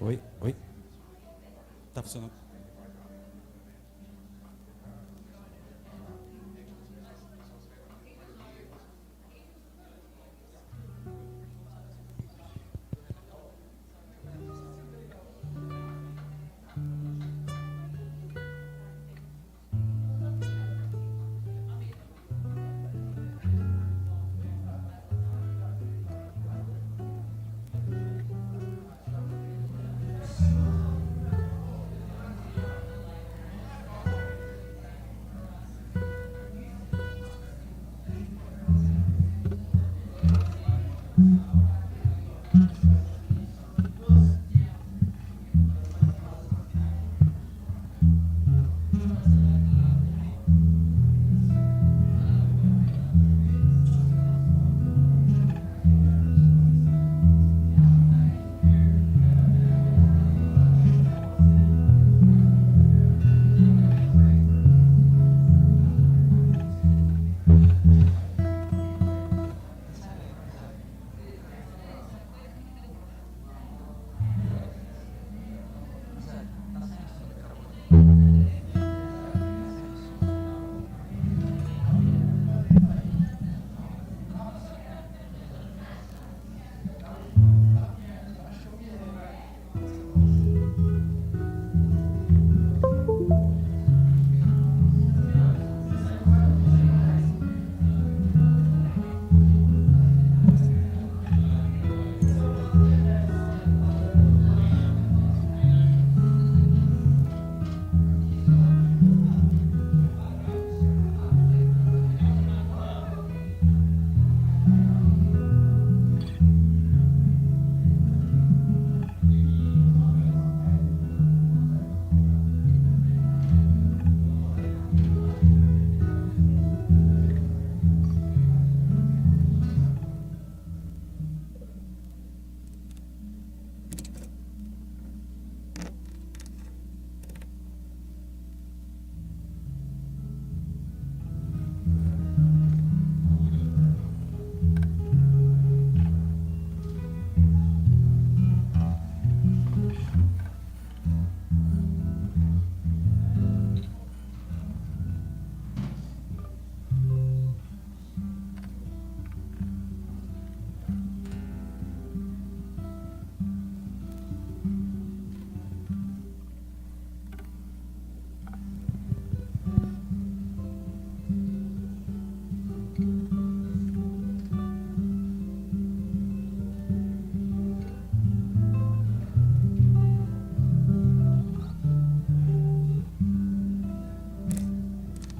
Oi, oi. Tá funcionando?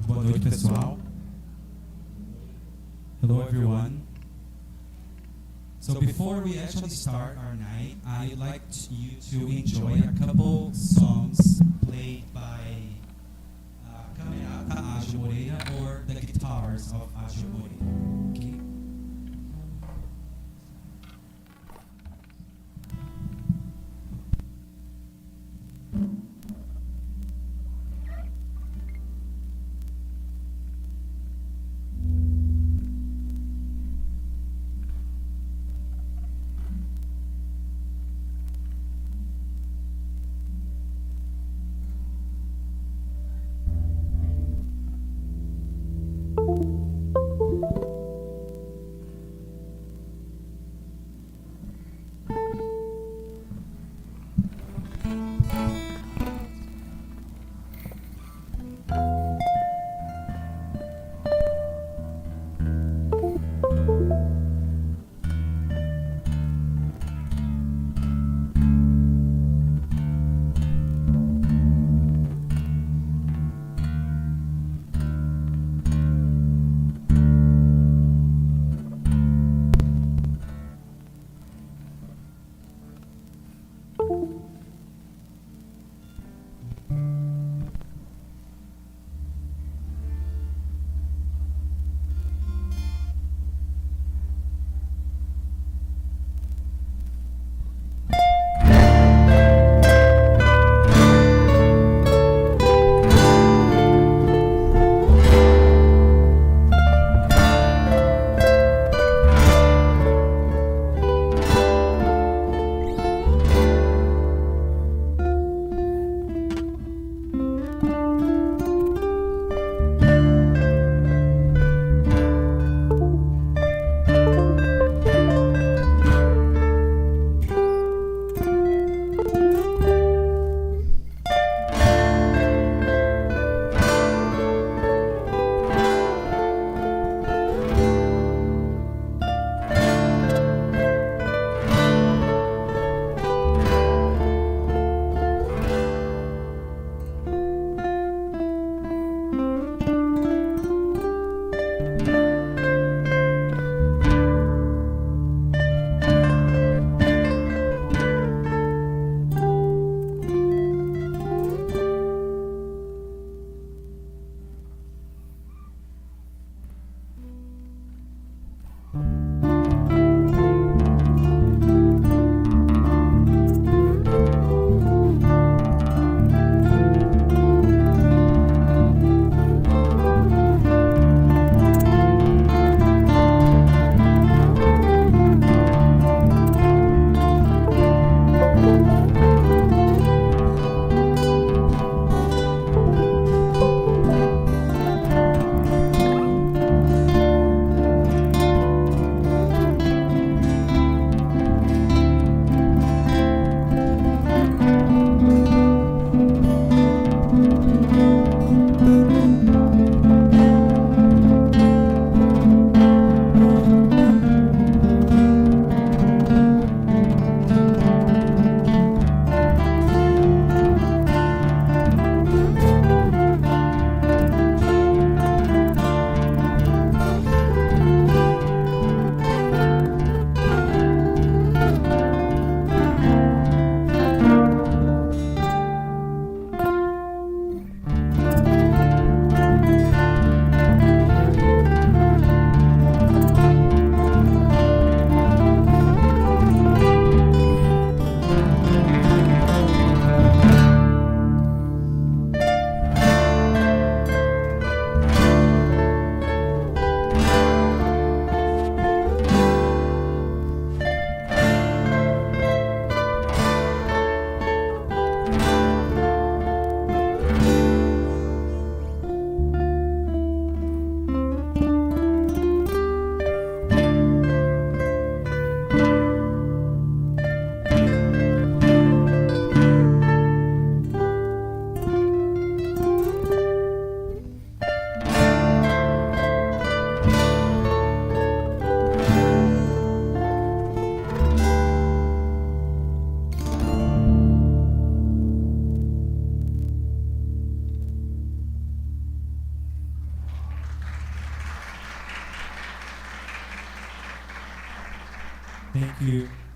Boa noite, pessoal. Hello, everyone. So before we actually start our night, I'd like you to enjoy a couple songs played by Camerata Ágil Moreira or the guitars of Ágil Moreira. Okay.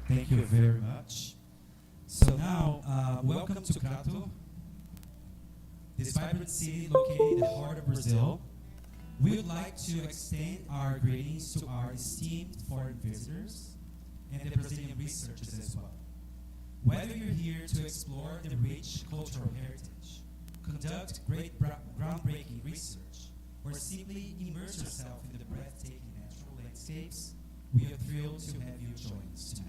Thank you very much. So now, welcome to Crato, this vibrant city located in the heart of Brazil. We would like to extend our greetings to our esteemed foreign visitors and the Brazilian researchers as well. Whether you're here to explore the rich cultural heritage, conduct great groundbreaking research, or simply immerse yourself in the breathtaking natural landscapes, we are thrilled to have you join us tonight.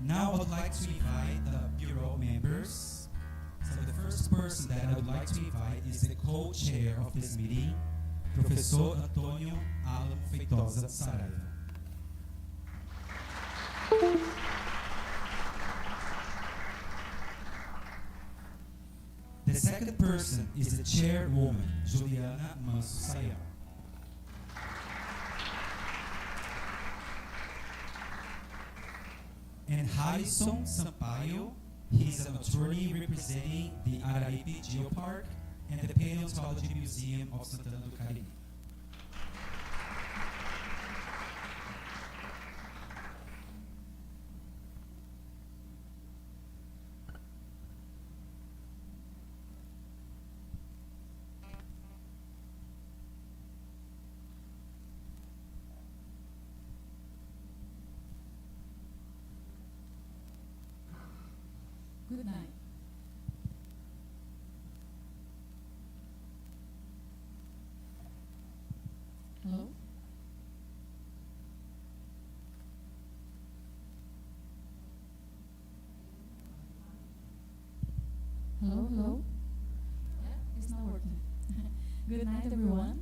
Now I would like to invite the Bureau members. So the first person that I would like to invite is the co-chair of this meeting, Professor Antônio Alan Feitosa Saraiva. The second person is the chairwoman, Juliana Manso Sayão. And Harrison Sampaio, he's an attorney representing the Araripe Geopark and the Paleontology Museum of Santana do Cariri. Good night. Hello? Hello? Yeah, it's not working. Good night, everyone.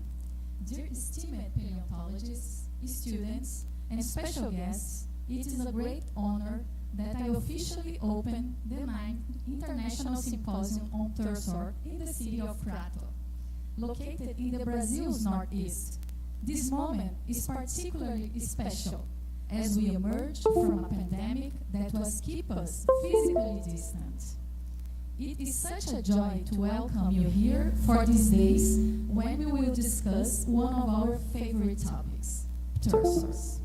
Dear esteemed paleontologists, students, and special guests, it is a great honor that I officially open the 9th International Symposium on Pterosaurs in the city of Crato, located in the Brazil's northeast. This moment is particularly special as we emerge from a pandemic that was keep us physically distant. It is such a joy to welcome you here for these days when we will discuss one of our favorite topics, pterosaurs.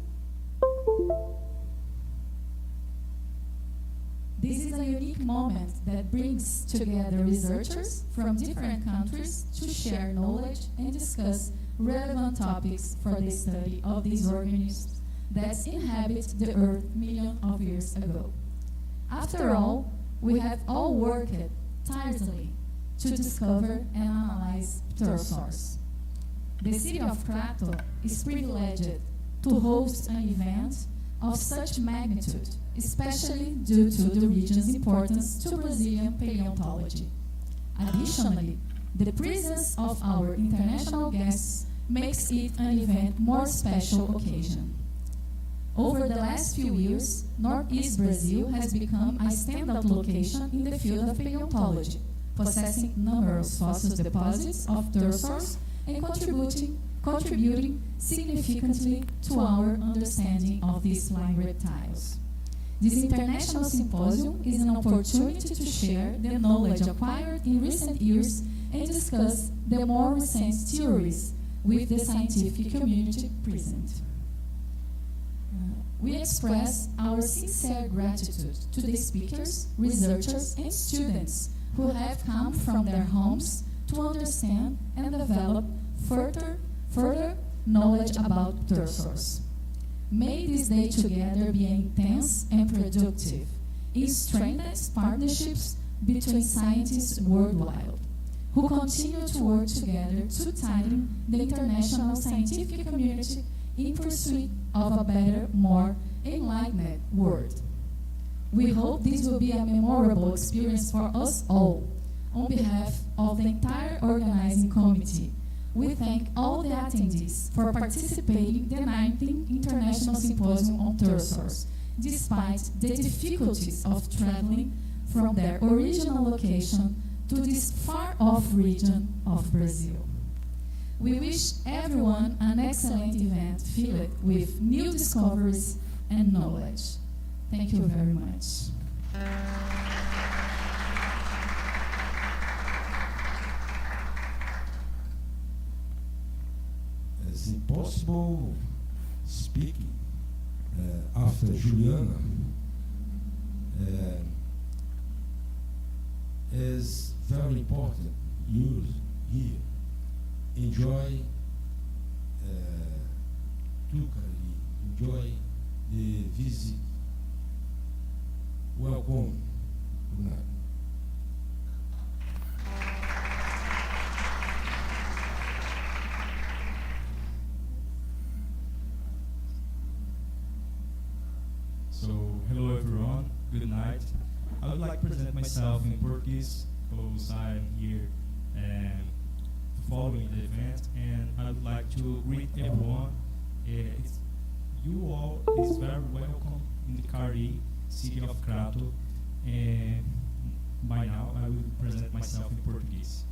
This is a unique moment that brings together researchers from different countries to share knowledge and discuss relevant topics for the study of these organisms that inhabit the Earth millions of years ago. After all, we have all worked tirelessly to discover and analyze Pterosaurs. The city of Crato is privileged to host an event of such magnitude, especially due to the region's importance to Brazilian paleontology. Additionally, the presence of our international guests makes it an even more special occasion. Over the last few years, Northeast Brazil has become a standout location in the field of paleontology, possessing numerous fossil deposits of pterosaurs and contributing significantly to our understanding of these flying reptiles. This international symposium is an opportunity to share the knowledge acquired in recent years and discuss the more recent theories with the scientific community present. We express our sincere gratitude to the speakers, researchers, and students who have come from their homes to understand and develop further knowledge about pterosaurs. May this day together be intense and productive. It strengthens partnerships between scientists worldwide, who continue to work together to tighten the international scientific community in pursuit of a better, more enlightened world. We hope this will be a memorable experience for us all. On behalf of the entire organizing committee, we thank all the attendees for participating in the 19th International Symposium on Pterosaurs, despite the difficulties of traveling from their original location to this far-off region of Brazil. We wish everyone an excellent event filled with new discoveries and knowledge. Thank you very much. It's impossible speaking after Juliana is very important. You here enjoy enjoy the visit. Welcome. Good night. So, hello everyone, good night. I would like to present myself in Portuguese because I'm here following the event, and I would like to greet everyone. You all is very welcome in the Araripe, city of Crato, and by now I will present myself in Português.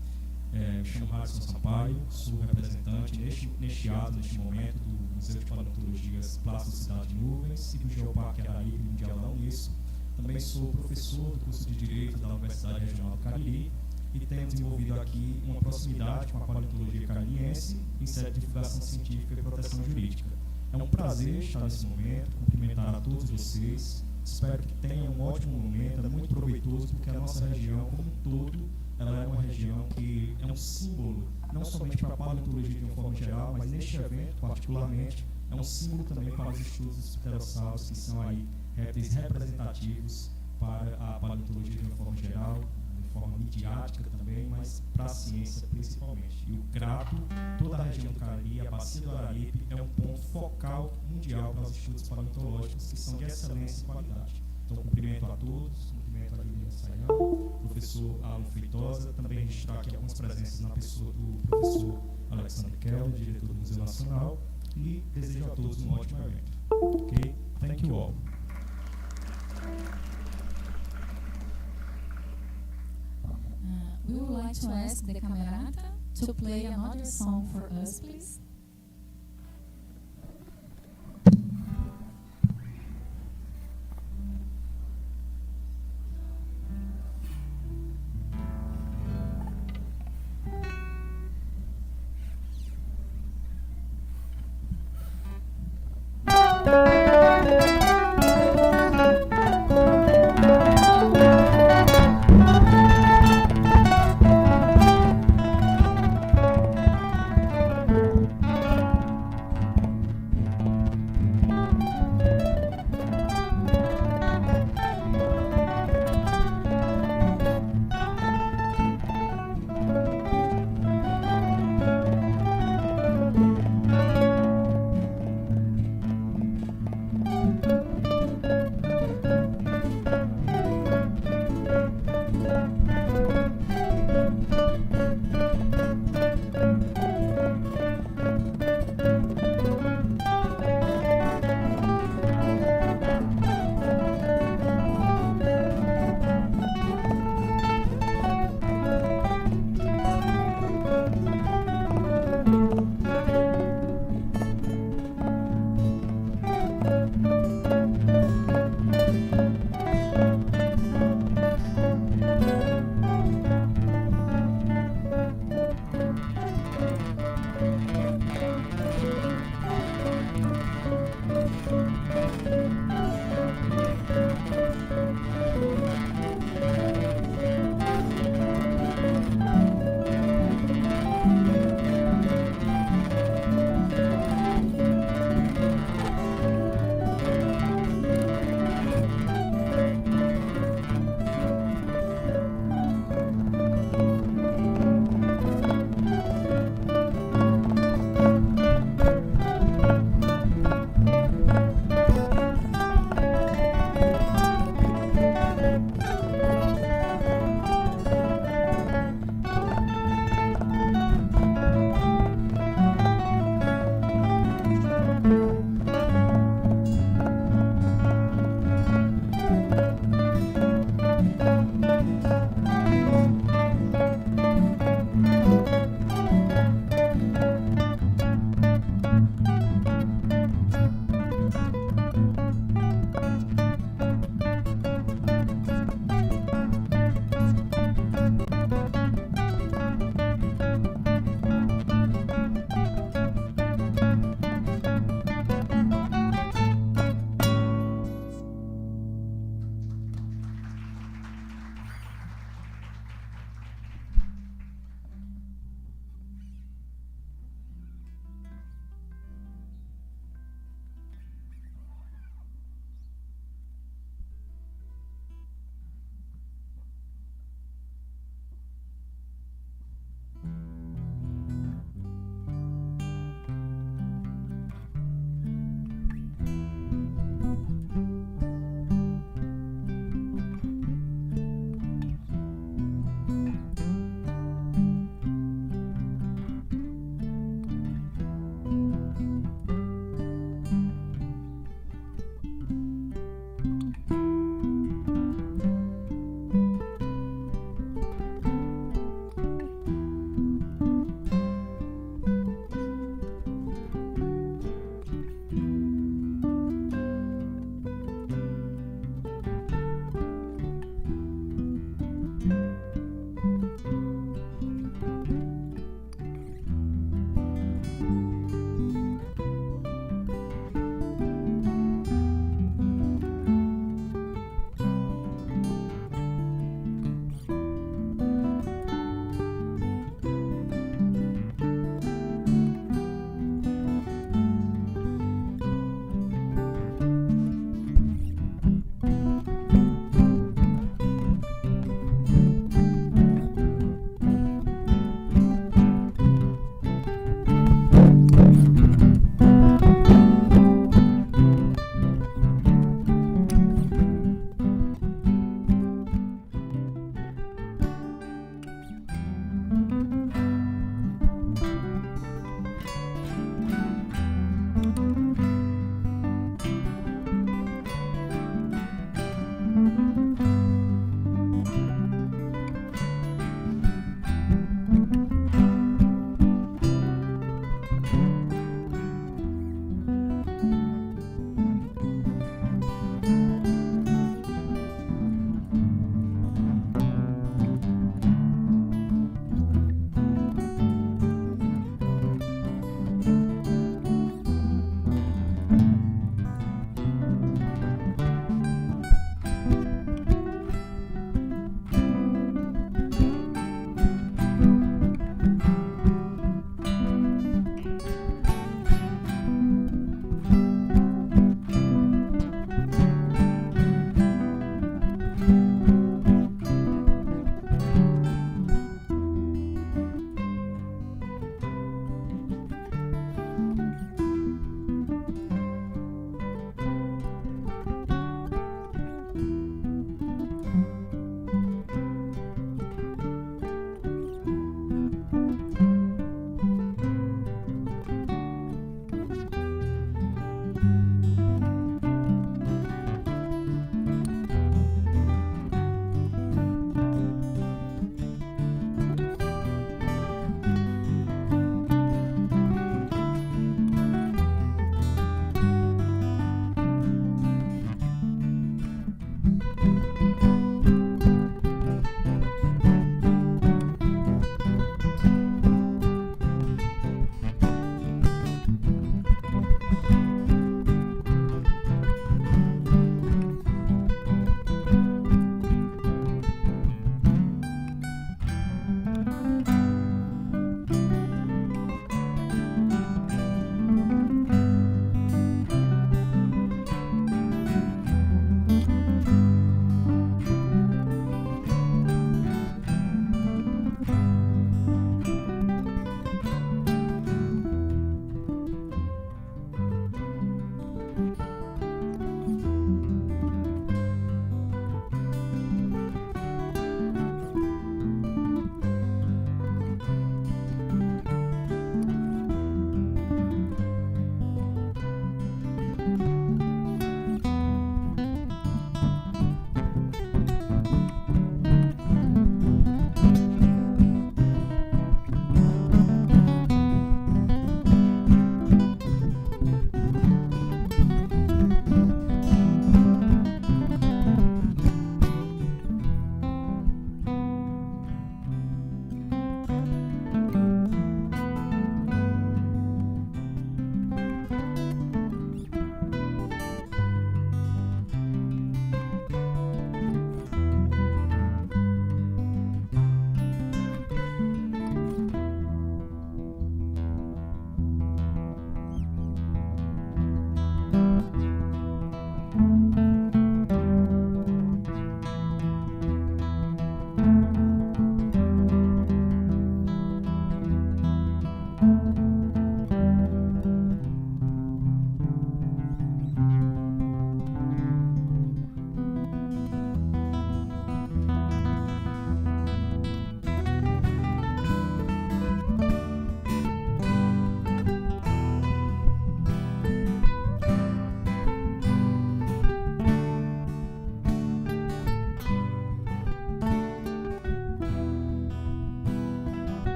Me chamo Harrison Sampaio, sou representante neste ato, neste momento, do Museu de Paleontologias Plástico Cidade de Nuvens e do Geoparque Araripe Mundialão Isso. Também sou professor do curso de Direito da Universidade Regional do Cariri e tenho desenvolvido aqui uma proximidade com a paleontologia caririense em série de divulgação científica e proteção jurídica. É um prazer estar nesse momento, cumprimentar a todos vocês. Espero que tenham um ótimo momento, é muito proveitoso porque a nossa região como um todo, ela é uma região que é um símbolo, não somente para a paleontologia de uma forma geral, mas neste evento particularmente, é um símbolo também para os estudos dos pterossauros, que são aí répteis representativos para a paleontologia de uma forma geral, de forma midiática também, mas para a ciência principalmente. E o Crato, toda a região do Cariri, a Bacia do Araripe, é um ponto focal mundial para os estudos paleontológicos que são de excelência e qualidade. Então, cumprimento a todos, cumprimento a Juliana Sayão, professor Alan Feitosa, também registrar aqui algumas presenças na pessoa do professor Alexandre Keller, diretor do Museu Nacional, e desejo a todos um ótimo evento. Ok? Thank you all. We would like to ask the Camerata to play another song for us, please.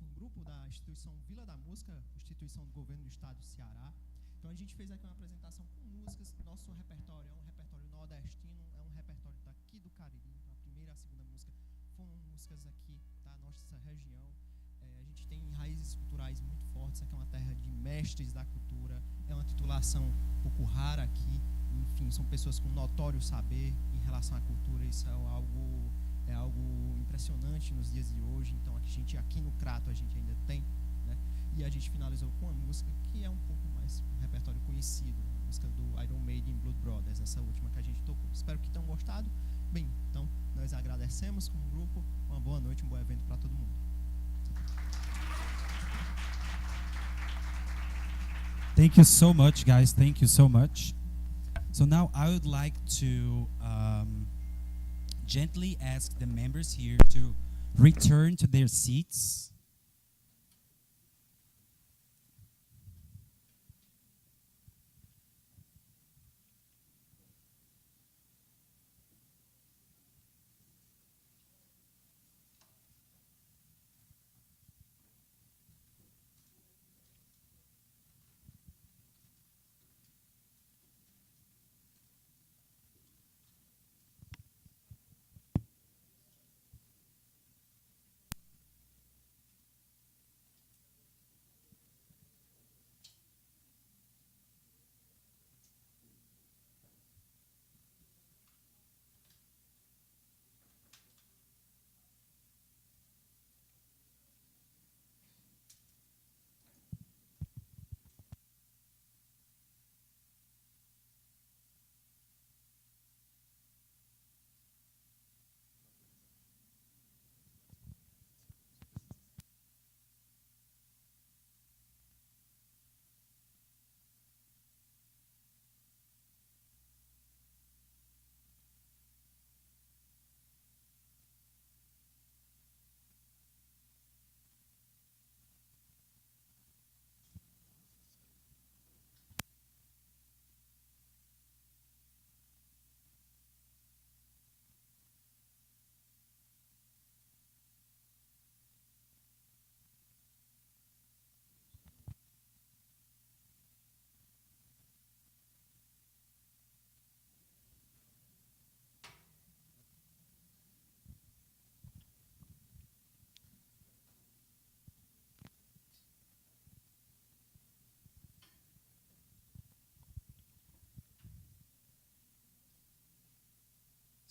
um grupo da instituição Vila da Música, instituição do governo do estado do Ceará. Então a gente fez aqui uma apresentação com músicas. Nosso repertório é um repertório nordestino, é um repertório daqui do Cariri. A primeira e a segunda música foram músicas aqui da nossa região. A gente tem raízes culturais muito fortes. Aqui é uma terra de mestres da cultura. É uma titulação um pouco rara aqui. Enfim, são pessoas com notório saber em relação à cultura. Isso é algo impressionante nos dias de hoje. Então, aqui no Crato a gente ainda tem, né? E a gente finalizou com uma música que é um pouco mais um repertório conhecido, a música do Iron Maiden, Blood Brothers, essa última que a gente tocou. Espero que tenham gostado. Bem, então nós agradecemos como grupo. Uma boa noite, um bom evento para todo mundo. Thank you so much, guys. Thank you so much. So now I would like to gently ask the members here to return to their seats.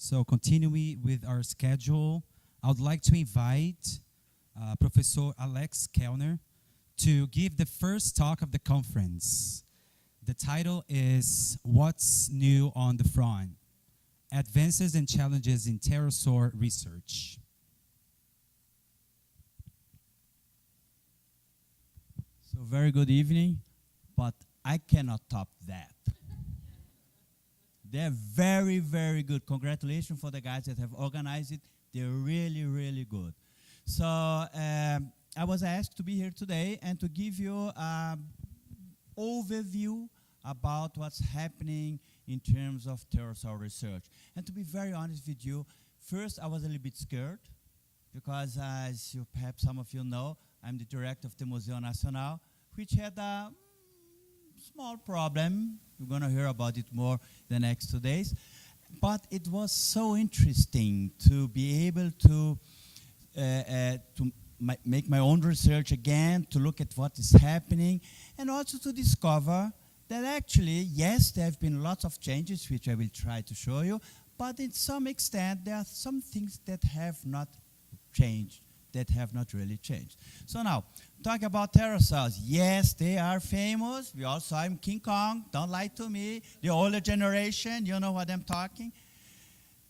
So continuing with our schedule, I would like to invite Professor Alex Kellner to give the first talk of the conference. The title is What's New on the Front? Advances and Challenges in Pterosaur Research. So very good evening, but I cannot top that. They're very, very good. Congratulations for the guys that have organized it. They're really, really good. So I was asked to be here today and to give you an overview about what's happening in terms of pterosaur research. And to be very honest with you, first I was a little bit scared because as you, perhaps some of you know, I'm the director of the Museu Nacional, which had a small problem. You're going to hear about it more the next 2 days. But it was so interesting to be able to make my own research again, to look at what is happening, and also to discover that actually, yes, there have been lots of changes, which I will try to show you, but in some extent, there are some things that have not changed, that have not really changed. So now, talk about pterosaurs. Yes, they are famous. We all saw him, King Kong. Don't lie to me. The older generation, you know what I'm talking.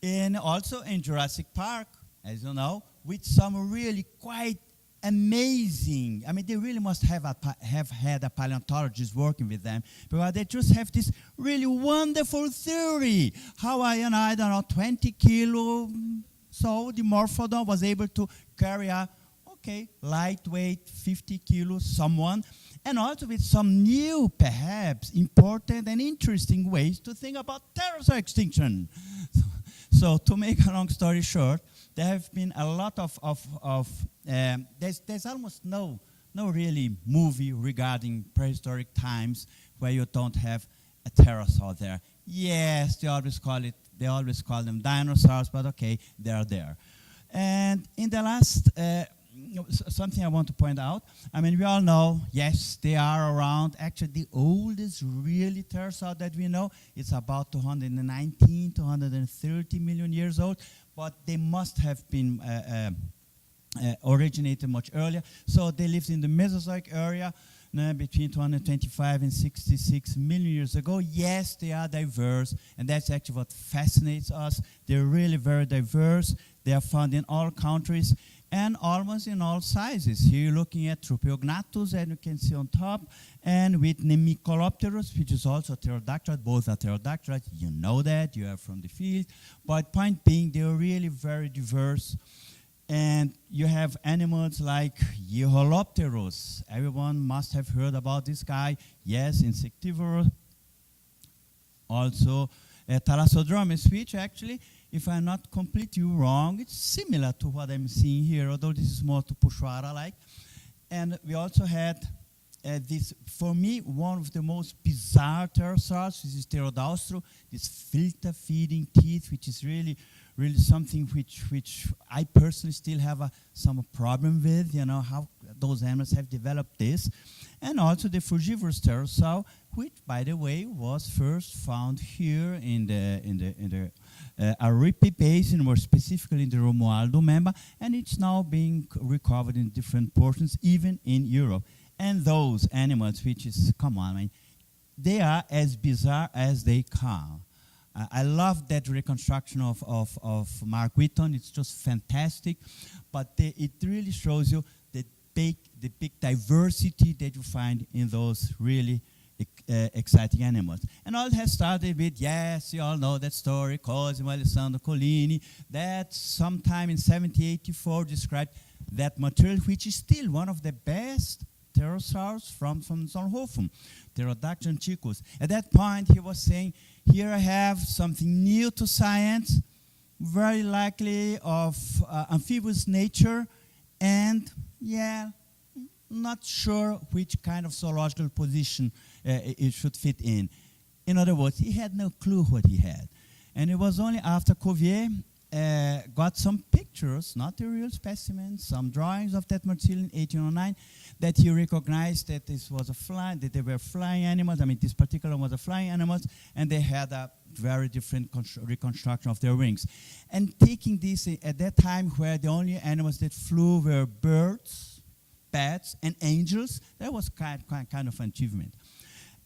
And also in Jurassic Park, as you know, with some really quite amazing, I mean, they really must have had a paleontologist working with them, because they just have this really wonderful theory. How I don't know, 20 kilo, so the Morphodon was able to carry a, lightweight, 50 kilos, someone, and also with some new, perhaps, important and interesting ways to think about pterosaur extinction. So to make a long story short, there have been a lot there's almost no really movie regarding prehistoric times where you don't have a pterosaur there. Yes, they always call them dinosaurs, but okay, they are there. And in the last, something I want to point out, I mean, we all know, yes, they are around. Actually, the oldest really pterosaur that we know is about 219, 230 million years old, but they must have been originated much earlier. So they lived in the Mesozoic area between 225 and 66 million years ago. Yes, they are diverse, and that's actually what fascinates us. They're really very diverse. They are found in all countries and almost in all sizes. Here you're looking at Tropeognathus, and you can see on top, and with Nemicolopterus, which is also pterodactyl. Both are pterodactyl. You know that. You are from the field. But point being, they're really very diverse. And you have animals like Eholopterus. Everyone must have heard about this guy. Yes, insectivorous. Also, Thalassodromus, which actually, if I'm not completely wrong, it's similar to what I'm seeing here, although this is more to Pushuara-like. And we also had this, for me, one of the most bizarre pterosaurs. This is Pterodaustro, this filter-feeding teeth, which is really something which I personally still have some problem with, you know, how those animals have developed this. And also the frugivorous pterosaur, which, by the way, was first found here in the Araripe Basin, more specifically in the Romualdo member, and it's now being recovered in different portions, even in Europe. And those animals, which is, come on, I mean, they are as bizarre as they come. I love that reconstruction of Mark Whitton. It's just fantastic. But it really shows you the big diversity that you find in those really exciting animals. And all has started with, yes, you all know that story, Cosimo Alessandro Collini, that sometime in 1784 described that material, which is still one of the best pterosaurs from Solnhofen, Pterodactylon chicus. At that point, he was saying, here I have something new to science, very likely of amphibious nature, and yeah, not sure which kind of zoological position it should fit in. In other words, he had no clue what he had. And it was only after Cuvier got some pictures, not the real specimens, some drawings of that material in 1809, that he recognized that this was that they were flying animals. I mean, this particular one was a flying animals, and they had a very different reconstruction of their wings. And taking this at that time, where the only animals that flew were birds, bats, and angels, that was kind of an achievement.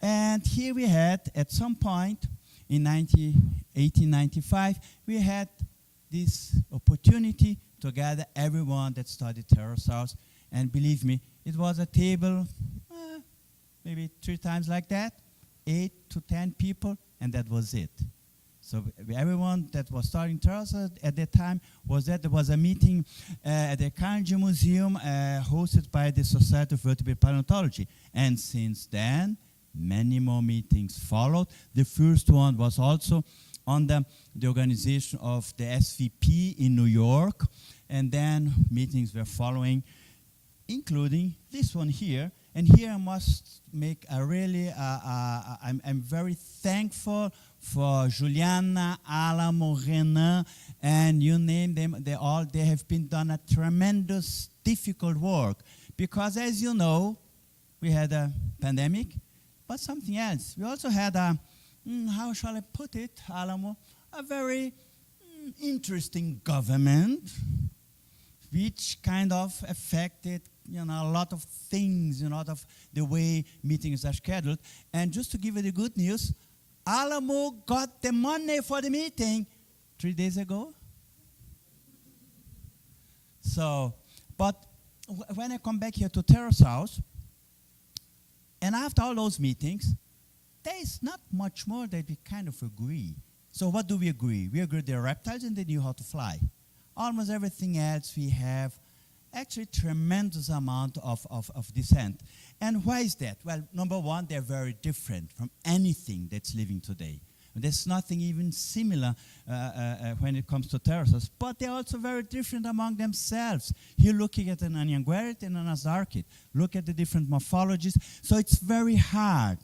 And here we had, at some point in 1895, we had this opportunity to gather everyone that studied pterosaurs. And believe me, it was a table, maybe 3 times like that, 8 to 10 people, and that was it. So everyone that was studying pterosaurs at that time was there. There was a meeting at the Carnegie Museum hosted by the Society of Vertebrate Paleontology. And since then, many more meetings followed. The first one was also under the organization of the SVP in New York. And then meetings were following, including this one here. And here I must make a really, I'm very thankful for Juliana, Alamo, Renan, and you name them, they have been done a tremendous, difficult work. Because as you know, we had a pandemic, but something else. We also had a, how shall I put it, Alamo, a very interesting government, which kind of affected, a lot of things, a lot of the way meetings are scheduled. And just to give you the good news, Alamo got the money for the meeting 3 days ago. So, but when I come back here to pterosaurs, and after all those meetings, there is not much more that we kind of agree. So what do we agree? We agree they're reptiles and they knew how to fly. Almost everything else we have actually tremendous amount of descent. And why is that? Well, number one, they're very different from anything that's living today. There's nothing even similar when it comes to pterosaurs, but they're also very different among themselves. Here looking at an anyanguerid and an azarchid, look at the different morphologies. So it's very hard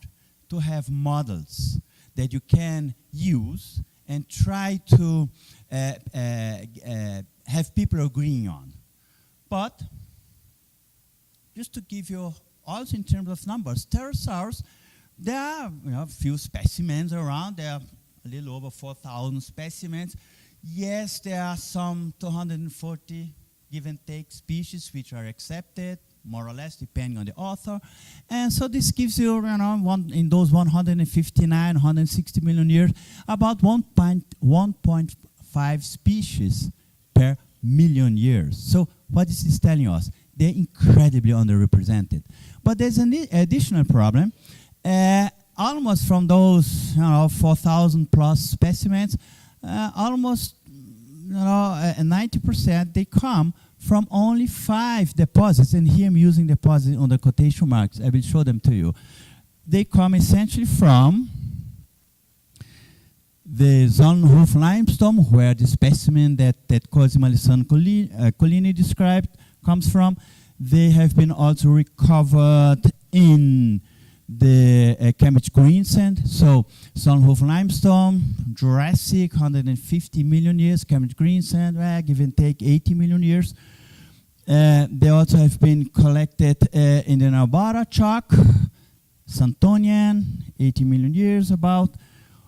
to have models that you can use and try to have people agreeing on. But just to give you also in terms of numbers, pterosaurs, there are a few specimens around. There are a little over 4,000 specimens. Yes, there are some 240 give and take species which are accepted, more or less, depending on the author. And so this gives you, in those 159, 160 million years, about 1.5 species per million years. So what is this telling us? They're incredibly underrepresented. But there's an additional problem. Almost from those 4,000 plus specimens, almost 90% they come from only 5 deposits. And here I'm using deposits on the quotation marks. I will show them to you. They come essentially from the Zonhof limestone, where the specimen that Cosimo Alessandro Collini described comes from. They have been also recovered in the Cambridge greensand. So Zonhof limestone, Jurassic, 150 million years, Cambridge greensand, give and take 80 million years. They also have been collected in the Narbara chalk, Santonian, 80 million years about.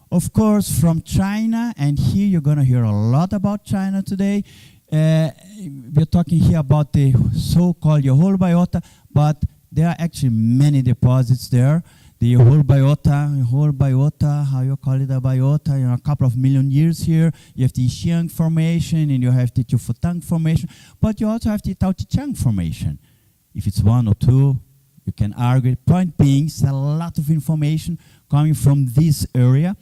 Of course, from China, and here you're going to hear a lot about China today. We're talking here about the so-called Yahol biota, but there are actually many deposits there. The Yahol biota, how you call it, a biota, a couple of million years here. You have the Xiang formation, and you have the Chufutang formation, but you also have the Taotichang formation. If it's 1 or 2, you can argue. Point being, there's a lot of information coming from this area.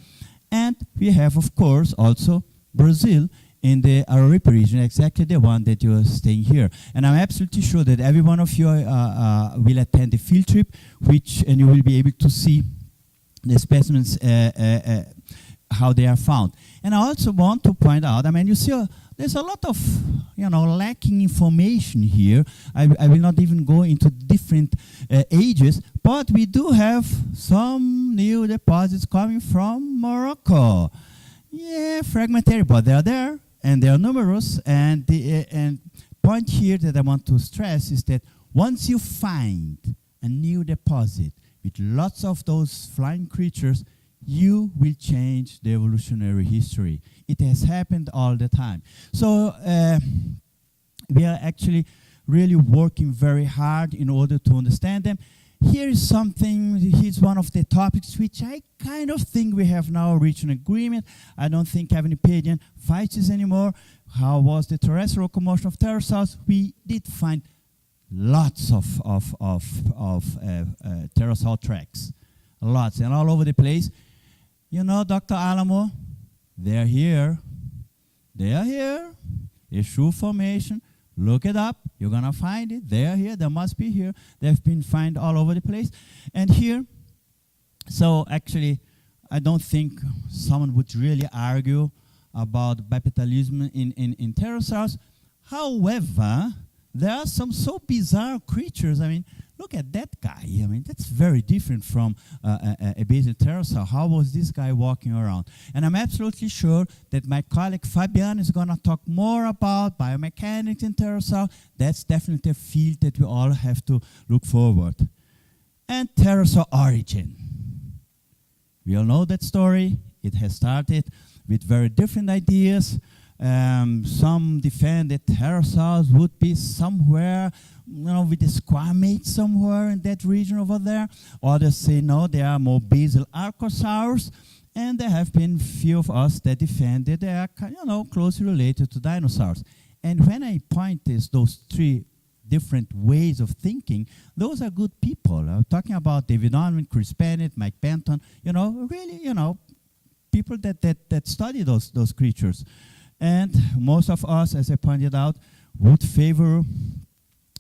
And we have, of course, also Brazil in the Araripe region, exactly the one that you are staying here. And I'm absolutely sure that every one of you will attend the field trip, and you will be able to see the specimens, how they are found. And I also want to point out, you see, there's a lot of, lacking information here. I will not even go into different ages, but we do have some new deposits coming from Morocco. Yeah, fragmentary, but they are there, and they are numerous. And the point here that I want to stress is that once you find a new deposit with lots of those flying creatures, you will change the evolutionary history. It has happened all the time. So we are actually really working very hard in order to understand them. Here is something, here's one of the topics which I kind of think we have now reached an agreement. I don't think Avenipedian fights this anymore. How was the terrestrial locomotion of pterosaurs? We did find lots of pterosaur tracks. Lots, and all over the place. Dr. Alamo, they're here. They are here. A shoe formation. Look it up. You're going to find it. They are here. They must be here. They've been found all over the place. And here, so actually, I don't think someone would really argue about bipedalism in pterosaurs. However, there are some so bizarre creatures. Look at that guy. That's very different from a basal pterosaur. How was this guy walking around? And I'm absolutely sure that my colleague Fabian is going to talk more about biomechanics in pterosaur. That's definitely a field that we all have to look forward. And pterosaur origin. We all know that story. It has started with very different ideas. Some defend that pterosaurs would be somewhere, with the squamate somewhere in that region over there. Others say no, they are more basal archosaurs. And there have been few of us that defend that they are, closely related to dinosaurs. And when I point those 3 different ways of thinking, those are good people. I'm talking about David Unwin, Chris Bennett, Mike Benton, really, people that study those creatures. And most of us, as I pointed out, would favor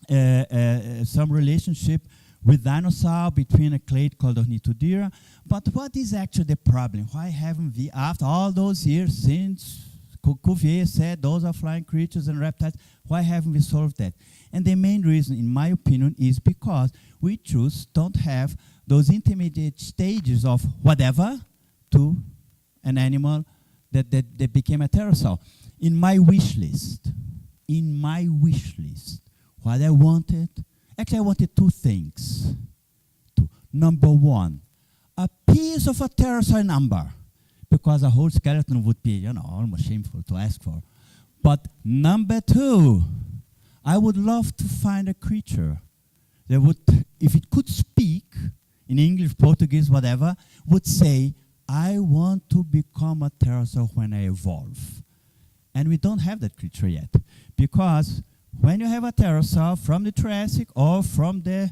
some relationship with dinosaurs between a clade called Ornithodira. But what is actually the problem? Why haven't we, after all those years since Cuvier said those are flying creatures and reptiles, why haven't we solved that? And the main reason, in my opinion, is because we just don't have those intermediate stages of whatever to an animal that became a pterosaur. In my wish list, what I wanted, actually I wanted two things. Number one, a piece of a pterosaur number, because a whole skeleton would be, almost shameful to ask for. But number two, I would love to find a creature that would, if it could speak in English, Portuguese, whatever, would say, I want to become a pterosaur when I evolve. And we don't have that creature yet. Because when you have a pterosaur from the Triassic or from the,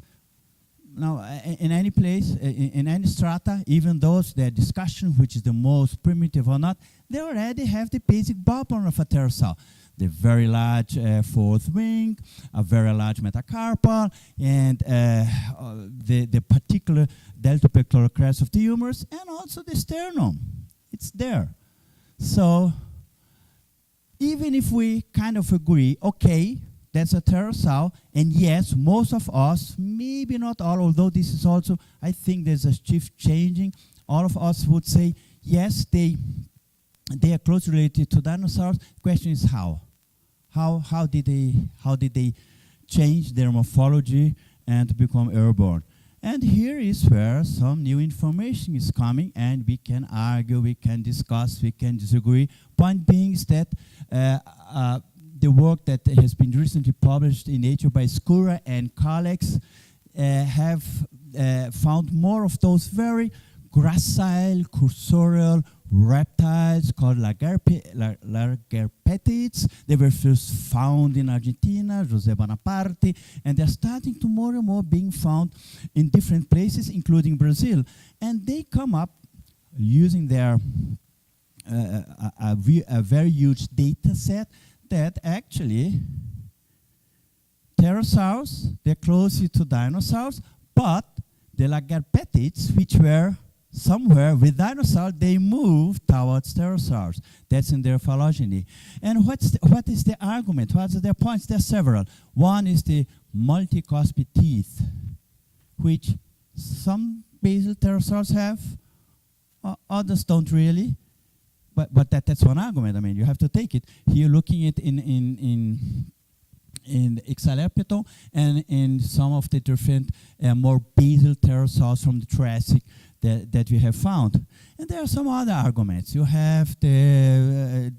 in any place, in any strata, even those, their discussion, which is the most primitive or not, they already have the basic backbone of a pterosaur. The very large fourth wing, a very large metacarpal, and the particular deltopectoral crest of the humerus, and also the sternum. It's there. So even if we kind of agree, okay, that's a pterosaur, and yes, most of us, maybe not all, although this is also, I think there's a shift changing, all of us would say, yes, they are closely related to dinosaurs. The question is how? How did they change their morphology and become airborne? And here is where some new information is coming, and we can argue, we can discuss, we can disagree. Point being is that the work that has been recently published in Nature by Skura and colleagues have found more of those very gracile, cursorial reptiles called lagerpetids. They were first found in Argentina, José Bonaparte, and they're starting to more and more being found in different places, including Brazil. And they come up using their a very huge data set that actually pterosaurs, they're closer to dinosaurs, but the lagerpetids, which were somewhere with dinosaurs, they moved towards pterosaurs. That's in their phylogeny. And what is the argument? What are their points? There are several. One is the multicuspid teeth, which some basal pterosaurs have, others don't really. But that's one argument. I mean, you have to take it. Here, looking at in Ixalerpeton and in some of the different more basal pterosaurs from the Triassic that we have found. And there are some other arguments. You have the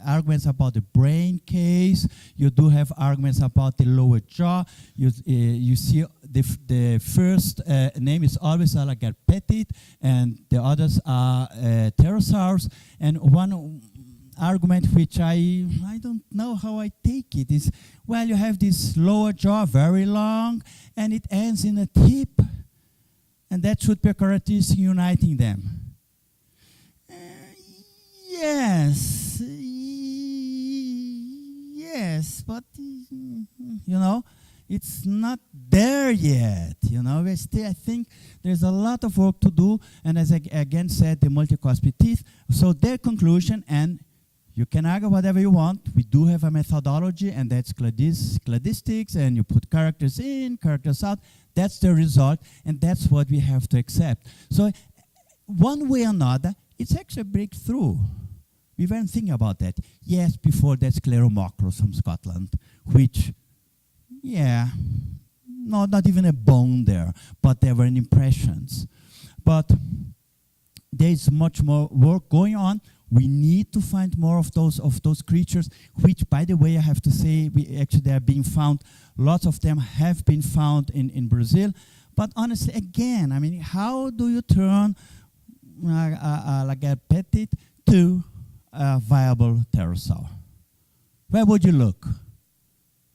arguments about the brain case. You do have arguments about the lower jaw. You see the first name is always a lagerpetid, and the others are pterosaurs. And one argument which I don't know how I take it is, well, you have this lower jaw, very long, and it ends in a tip. And that should be a characteristic uniting them. Yes, but it's not there yet. We still, I think there's a lot of work to do. And as I again said, the multicuspid teeth. So their conclusion, and you can argue whatever you want. We do have a methodology, and that's cladistics, and you put characters in, characters out. That's the result, and that's what we have to accept. So one way or another, it's actually a breakthrough. We weren't thinking about that. Yes, before that's Scleromocros from Scotland, which, not even a bone there, but there were impressions. But there's much more work going on. We need to find more of those creatures, which, by the way, I have to say, they are being found. Lots of them have been found in Brazil. But honestly, again, I mean, how do you turn a lagerpetid to a viable pterosaur? Where would you look?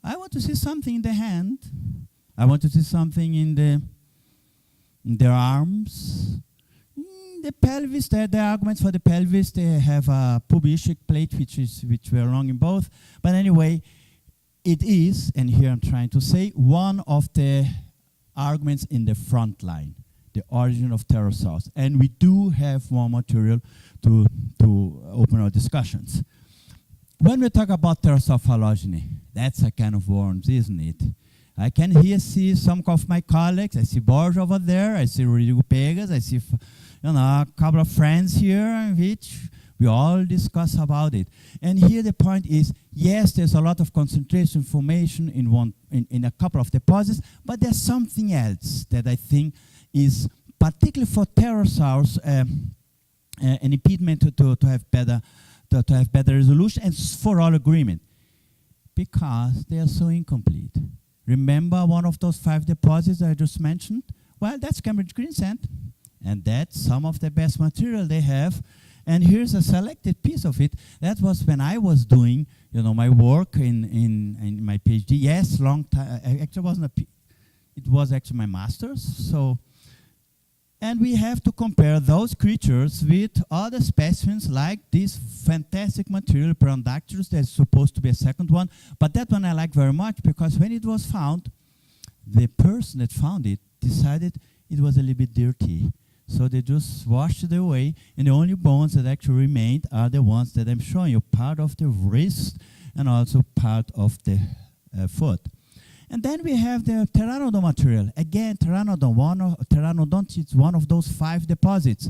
I want to see something in the hand. I want to see something in their arms. The pelvis, there are arguments for the pelvis. They have a pubic plate, which were wrong in both. But anyway, it is, and here I'm trying to say, one of the arguments in the front line, the origin of pterosaurs. And we do have more material to open our discussions. When we talk about pterosaur phylogeny, that's a kind of worms, isn't it? I can here see some of my colleagues. I see Borges over there. I see Rodrigo Pegas. I see a couple of friends here in which we all discuss about it. And here the point is, yes, there's a lot of concentration formation in a couple of deposits, but there's something else that I think is particularly for pterosaurs an impediment to have better resolution, and for all agreement, because they are so incomplete. Remember one of those 5 deposits I just mentioned? Well, that's Cambridge green sand, and that's some of the best material they have. And here's a selected piece of it. That was when I was doing, my work in my PhD. Yes, long time. Actually, it was actually my master's. So, and we have to compare those creatures with other specimens like this fantastic material, Perondactylus. There's supposed to be a second one, but that one I like very much because when it was found, the person that found it decided it was a little bit dirty. So they just washed it away, and the only bones that actually remained are the ones that I'm showing you, part of the wrist and also part of the foot. And then we have the pteranodon material. Again, pteranodon is one of those 5 deposits.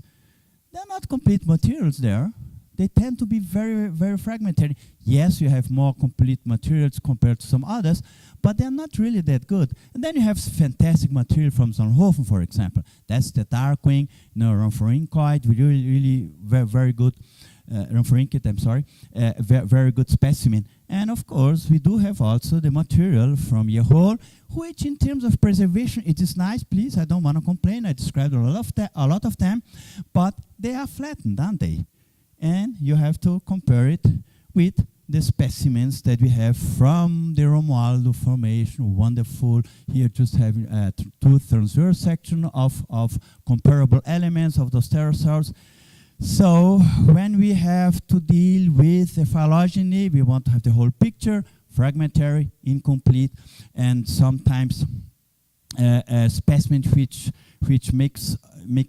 They're not complete materials there. They tend to be very, very fragmentary. Yes, you have more complete materials compared to some others, but they're not really that good. And then you have fantastic material from Zonhofen, for example. That's the darkwing, rhomphorhynchoid, really very, very good, rhomphorhynchid, I'm sorry, very good specimen. And of course, we do have also the material from Yehol, which in terms of preservation, it is nice, please, I don't want to complain, I described a lot of them, but they are flattened, aren't they? And you have to compare it with the specimens that we have from the Romualdo Formation. Wonderful. Here just having 2 transverse section of comparable elements of those pterosaurs. So when we have to deal with the phylogeny, we want to have the whole picture, fragmentary, incomplete, and sometimes a specimen which makes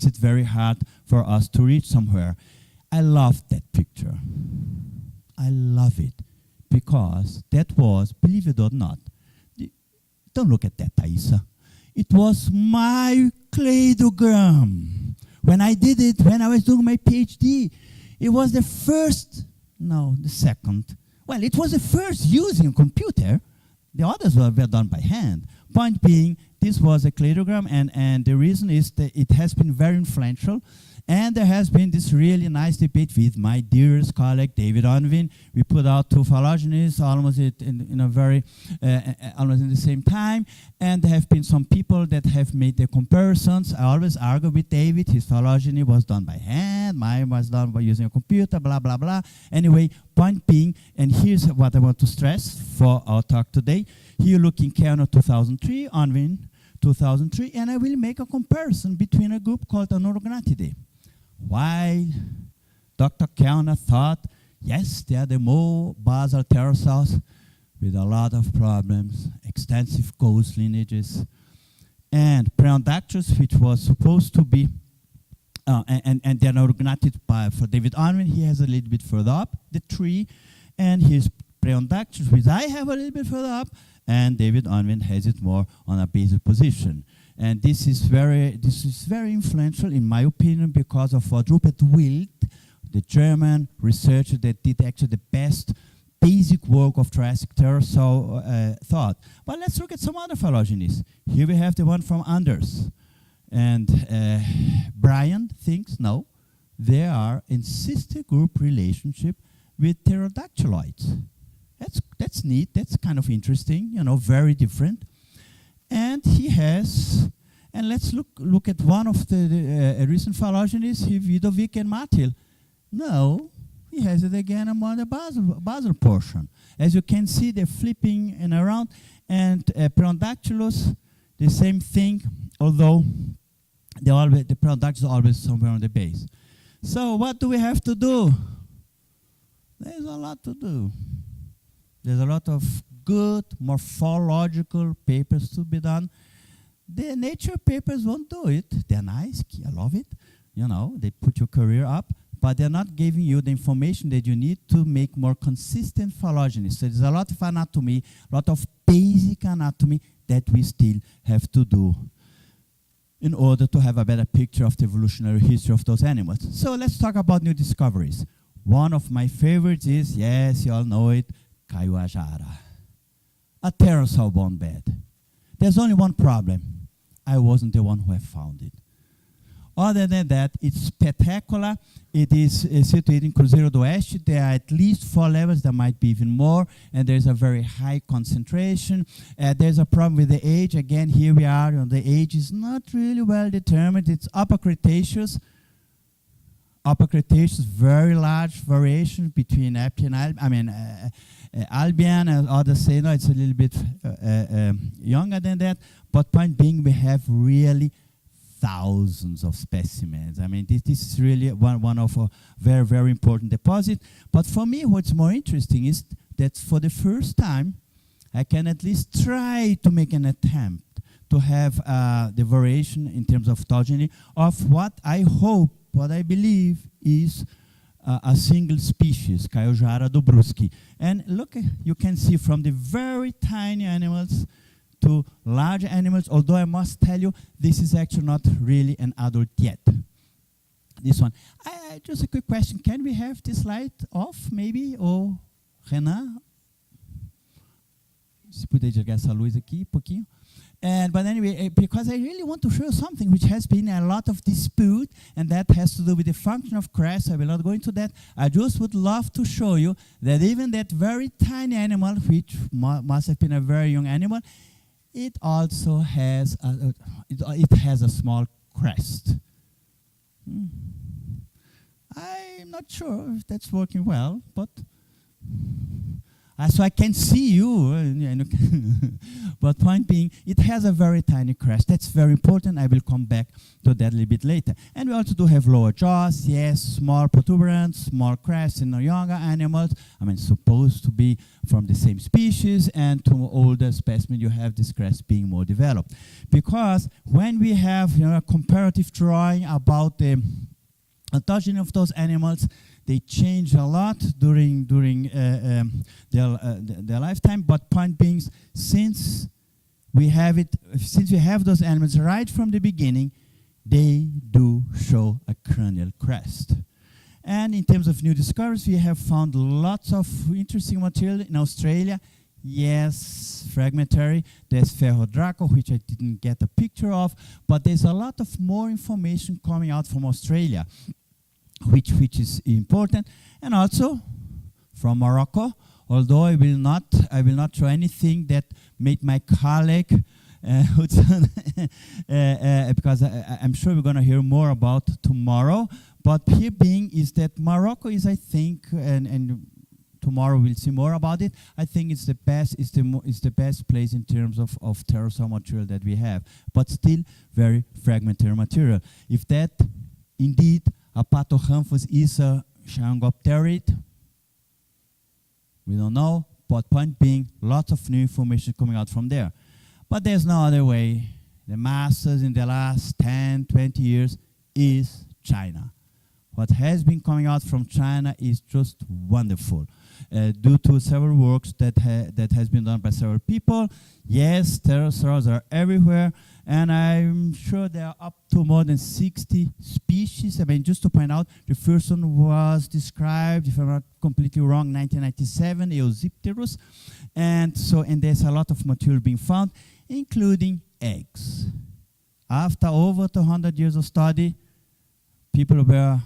it very hard for us to reach somewhere. I love that picture. I love it because that was, believe it or not, don't look at that, Thaisa. It was my cladogram. When I did it, when I was doing my PhD, it was the second. Well, it was the first using a computer. The others were done by hand. Point being, this was a cladogram, and the reason is that it has been very influential. And there has been this really nice debate with my dearest colleague, David Unwin. We put out 2 phylogenies almost almost in the same time. And there have been some people that have made the comparisons. I always argue with David. His phylogeny was done by hand. Mine was done by using a computer, blah, blah, blah. Anyway, point being, and here's what I want to stress for our talk today. Here looking Kellner 2003, Unwin 2003, and I will make a comparison between a group called Anorognathidea. While Dr. Kellner thought, yes, they are the more basal pterosaurs with a lot of problems, extensive ghost lineages, and Perondactylus, which was supposed to be, and the Anorognathid for David Unwin, he has a little bit further up the tree, and his Perondactylus, which I have a little bit further up, and David Unwin has it more on a basal position. And this is very influential, in my opinion, because of what Rupert Wild, the German researcher that did actually the best basic work of Triassic pterosaur thought. But let's look at some other phylogenies. Here we have the one from Anders. And Brian thinks, no, they are in sister group relationship with pterodactyloids. That's neat, that's kind of interesting, very different. And he has, and let's look at one of the recent phylogenies, Vidovic and Matil. No, he has it again among the basal portion. As you can see, they're flipping and around, and Perondactylus, the same thing, although the Perondactylus are always somewhere on the base. So what do we have to do? There's a lot to do. There's a lot of good morphological papers to be done. the nature papers won't do it. They're nice, I love it. You know, they put your career up, but they're not giving you the information that you need to make more consistent phylogeny. So there's a lot of anatomy, a lot of basic anatomy that we still have to do in order to have a better picture of the evolutionary history of those animals. So let's talk about new discoveries. One of my favorites is, yes, you all know it, Caiuajara, a pterosaur bone bed. There's only one problem. I wasn't the one who have found it. Other than that, it's spectacular. It is situated in Cruzeiro do Oeste. There are at least 4 levels. There might be even more. And there's a very high concentration. There's a problem with the age. Again, here we are. The age is not really well determined. It's Upper Cretaceous. Upper Cretaceous, very large variation between Appian, Albian, and others say no, it's a little bit younger than that. But point being, we have really thousands of specimens. I mean, this is really one of a very, very important deposit. But for me, what's more interesting is that for the first time, I can at least try to make an attempt to have the variation in terms of phylogeny of what I hope, what I believe is a single species, Caiuajara dobruski. And look, you can see from the very tiny animals to large animals, although I must tell you, this is actually not really an adult yet. This one. Just a quick question. Can we have this light off, maybe? Or Renan? Se puder jogar essa luz aqui, pouquinho. But anyway, because I really want to show you something which has been a lot of dispute, and that has to do with the function of crest. I will not go into that. I just would love to show you that even that very tiny animal, which must have been a very young animal, it also has it has a small crest. I'm not sure if that's working well, but so I can see you. But point being, it has a very tiny crest. That's very important. I will come back to that a little bit later. And we also do have lower jaws. Yes, small protuberance, small crest in the younger animals. I mean, supposed to be from the same species, and to older specimen, you have this crest being more developed. Because when we have a comparative drawing about the phylogeny of those animals, they change a lot during their lifetime. But point being, since we have those animals right from the beginning, they do show a cranial crest. And in terms of new discoveries, we have found lots of interesting material in Australia. Yes, fragmentary. There's Ferrodraco, which I didn't get a picture of, but there's a lot of more information coming out from Australia, which is important, and also from Morocco. Although I will not show anything that made my colleague, because I'm sure we're going to hear more about tomorrow. But here being is that Morocco is, I think, and tomorrow we'll see more about it. I think it's the best. It's the best place in terms of pterosaur material that we have, but still very fragmentary material. If that indeed a Pathohamphus is a Changopterid, we don't know, but point being, lots of new information coming out from there. But there's no other way. The masters in the last 10, 20 years is China. What has been coming out from China is just wonderful. Due to several works that has been done by several people. Yes, pterosaurs are everywhere, and I'm sure there are up to more than 60 species. I mean, just to point out, the first one was described, if I'm not completely wrong, 1997, Eosipterus. And there's a lot of material being found, including eggs. After over 200 years of study, people were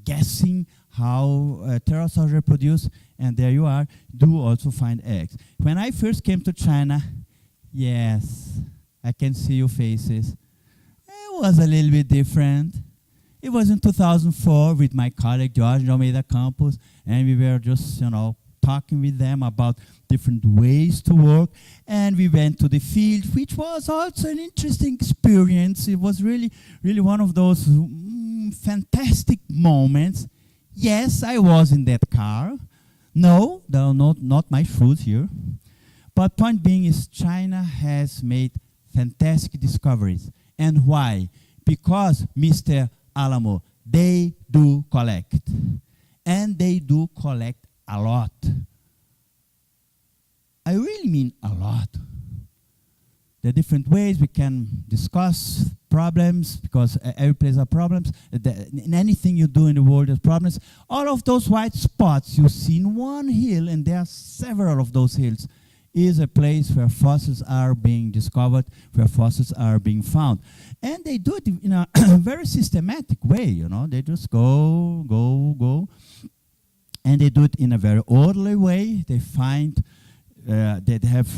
guessing how pterosaurs reproduce, and there you are, do also find eggs. When I first came to China, yes, I can see your faces. It was a little bit different. It was in 2004 with my colleague George Almeida Campos, and we were just, talking with them about different ways to work, and we went to the field, which was also an interesting experience. It was really, really one of those fantastic moments. Yes, I was in that car. No, there are not my shoes here. But point being is China has made fantastic discoveries. And why? Because, Mr. Alamo, they do collect. And they do collect a lot. I really mean a lot. There are different ways we can discuss problems, because every place has problems. In anything you do in the world, there's problems. All of those white spots you see in one hill, and there are several of those hills, is a place where fossils are being discovered, where fossils are being found. And they do it in a very systematic way, you know. They just go. And they do it in a very orderly way. They find that have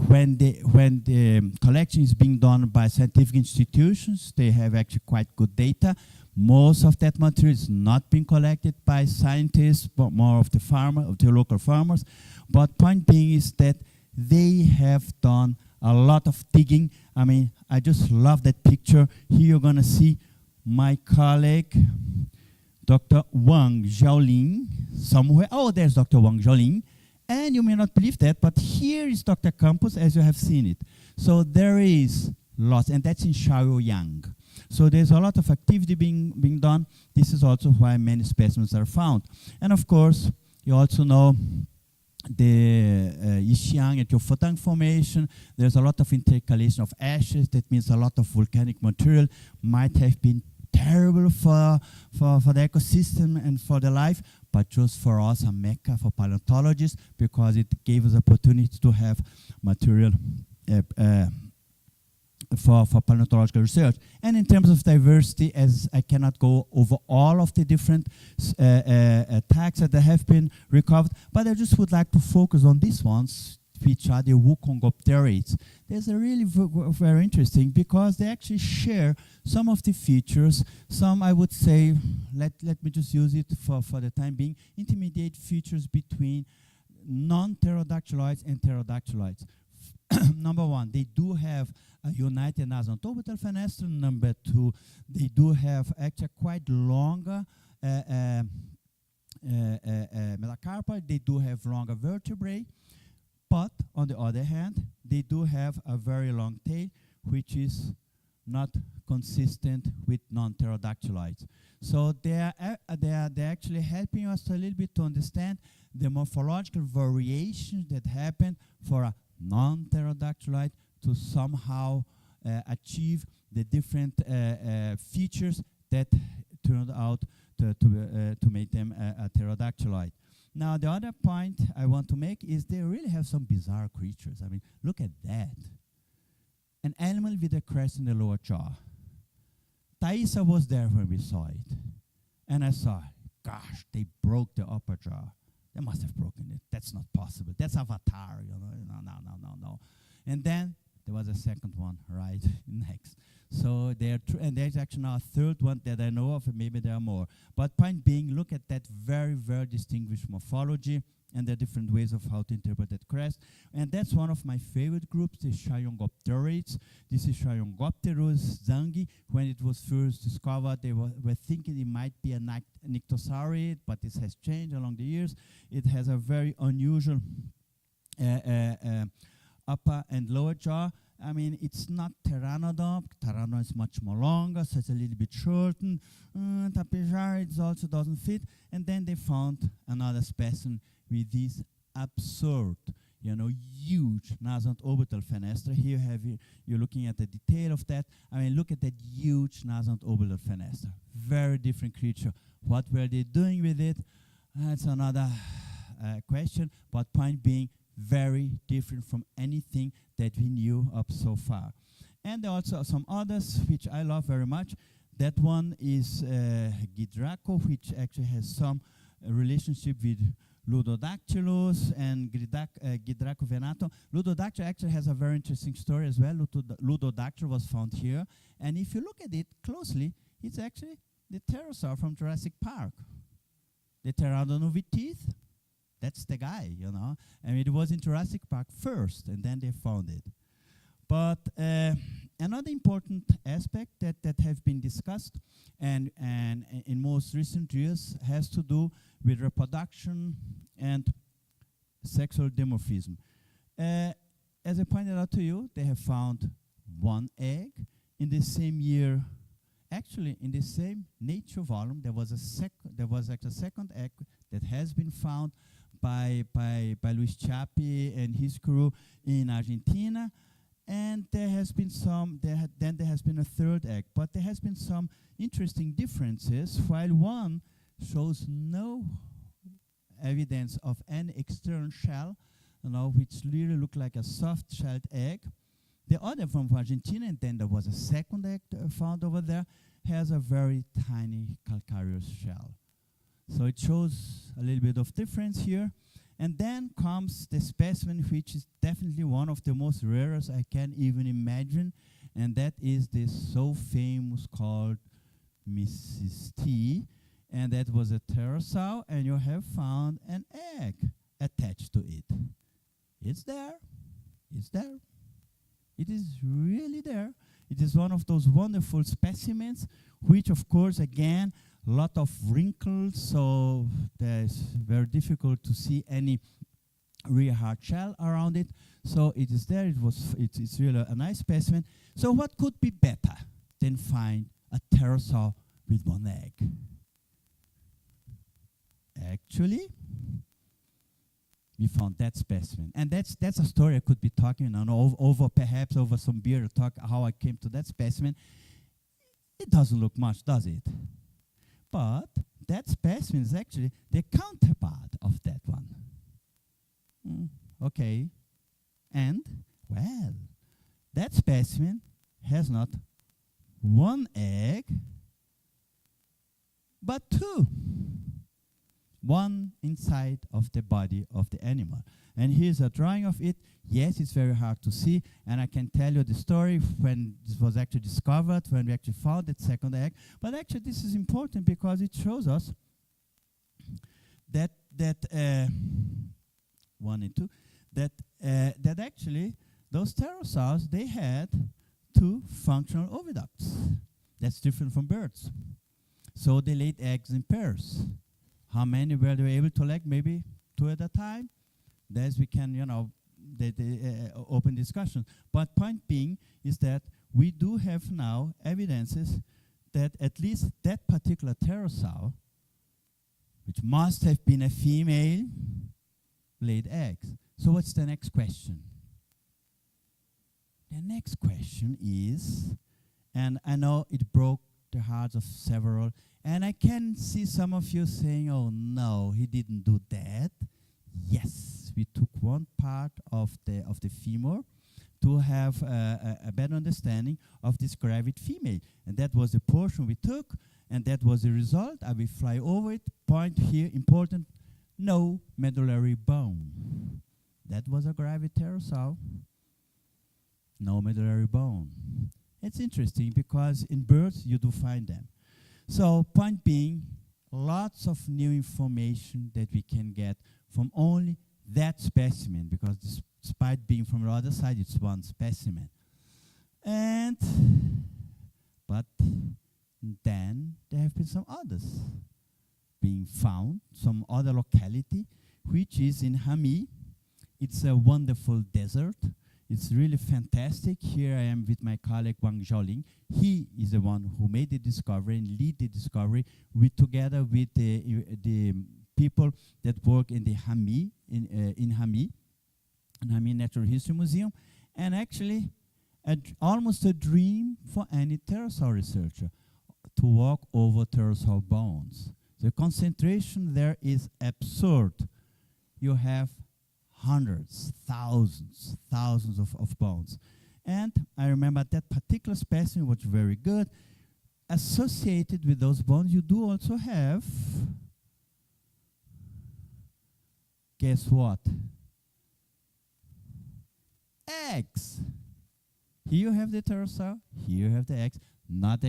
when the collection is being done by scientific institutions, they have actually quite good data. Most of that material is not being collected by scientists, but more of the local farmers. But point being is that they have done a lot of digging. I mean, I just love that picture. Here you're going to see my colleague, Dr. Wang Xiaolin, somewhere. Oh, there's Dr. Wang Xiaolin. And you may not believe that, but here is Dr. Campos, as you have seen it. So there is lots, and that's in Shaoyang. So there's a lot of activity being done. This is also why many specimens are found. And of course, you also know the Yixiang and Tiofotang formation. There's a lot of intercalation of ashes. That means a lot of volcanic material might have been terrible for the ecosystem and for the life, but just for us a mecca for paleontologists, because it gave us opportunity to have material for paleontological research. And in terms of diversity, as I cannot go over all of the different tags that have been recovered, but I just would like to focus on these ones, which are the Wukongopterids. There's a really very interesting, because they actually share some of the features, some I would say, let me just use it for the time being, intermediate features between non-pterodactyloids and pterodactyloids. Number one, they do have a united nascent orbital fenestra. Number two, they do have actually quite longer metacarpal. They do have longer vertebrae. But on the other hand, they do have a very long tail, which is not consistent with non-pterodactyloids. So they're actually helping us a little bit to understand the morphological variations that happen for a non-pterodactyloid to somehow achieve the different features that turned out to make them a pterodactyloid. Now, the other point I want to make is they really have some bizarre creatures. I mean, look at that. An animal with a crest in the lower jaw. Thaisa was there when we saw it. And I saw, gosh, they broke the upper jaw. They must have broken it. That's not possible. That's Avatar, you know. No. And then there was a second one right next. So and there's actually now a third one that I know of, and maybe there are more. But point being, look at that very, very distinguished morphology, and there are different ways of how to interpret that crest. And that's one of my favorite groups, the Shayongopterids. This is Shayongopterus zangi. When it was first discovered, they were thinking it might be a nyctosaurid, but this has changed along the years. It has a very unusual upper and lower jaw. I mean, it's not Pteranodon. Pteranodon is much more longer, so it's a little bit shortened. Tapejarids also doesn't fit. And then they found another specimen with this absurd, huge nascent orbital fenestra. Here you're looking at the detail of that. I mean, look at that huge nascent orbital fenestra. Very different creature. What were they doing with it? That's another question. But point being, very different from anything that we knew up so far. And there are also some others which I love very much. That one is Gidraco, which actually has some relationship with Ludodactylus and Gidraco venato. Ludodactyl actually has a very interesting story as well. Ludodactyl was found here. And if you look at it closely, it's actually the pterosaur from Jurassic Park. The pteranodon with teeth. That's the guy, I mean, it was in Jurassic Park first, and then they found it. But another important aspect that have been discussed and in most recent years has to do with reproduction and sexual dimorphism. As I pointed out to you, they have found one egg. In the same year, actually in the same Nature volume, there was actually a second egg that has been found by Luis Chapi and his crew in Argentina. And there has been then there has been a third egg, but there has been some interesting differences. While one shows no evidence of any external shell, which really look like a soft-shelled egg, the other from Argentina, and then there was a second egg found over there, has a very tiny calcareous shell. So it shows a little bit of difference here. And then comes the specimen, which is definitely one of the most rarest I can even imagine, and that is this so famous called Mrs. T, and that was a pterosaur, and you have found an egg attached to it. It's there. It's there. It is really there. It is one of those wonderful specimens, which, of course, again, a lot of wrinkles, so it's very difficult to see any real hard shell around it. So it is there. It's really a nice specimen. So what could be better than find a pterosaur with one egg? Actually, we found that specimen, and that's a story I could be talking perhaps over some beer to talk how I came to that specimen. It doesn't look much, does it? But that specimen is actually the counterpart of that one. Okay. And, well, that specimen has not one egg, but two. One inside of the body of the animal. And here's a drawing of it. Yes, it's very hard to see, and I can tell you the story when this was actually discovered, when we actually found that second egg. But actually, this is important because it shows us that 1 and 2, that actually those pterosaurs, they had two functional oviducts. That's different from birds. So they laid eggs in pairs. How many were they able to lay? Maybe 2 at a time. There's we can, open discussion. But point being is that we do have now evidences that at least that particular pterosaur, which must have been a female, laid eggs. So what's the next question? The next question is, and I know it broke the hearts of several, and I can see some of you saying, oh no, he didn't do that. Yes, we took one part of the femur to have a better understanding of this gravid female. And that was the portion we took, and that was the result. I will fly over it. Point here, important, no medullary bone. That was a gravid pterosaur. No medullary bone. It's interesting because in birds you do find them. So point being, lots of new information that we can get from only that specimen, because despite being from the other side, it's one specimen. But then there have been some others being found, some other locality, which is in Hami. It's a wonderful desert. It's really fantastic. Here I am with my colleague Wang Zhaoling. He is the one who made the discovery and lead the discovery together with the people that work in the Hami, in Hami Natural History Museum. And actually, almost a dream for any pterosaur researcher to walk over pterosaur bones. The concentration there is absurd. You have hundreds, thousands of bones. And I remember that particular specimen was very good. Associated with those bones, you do also have, guess what? Eggs. Here you have the pterosaur, here you have the eggs, not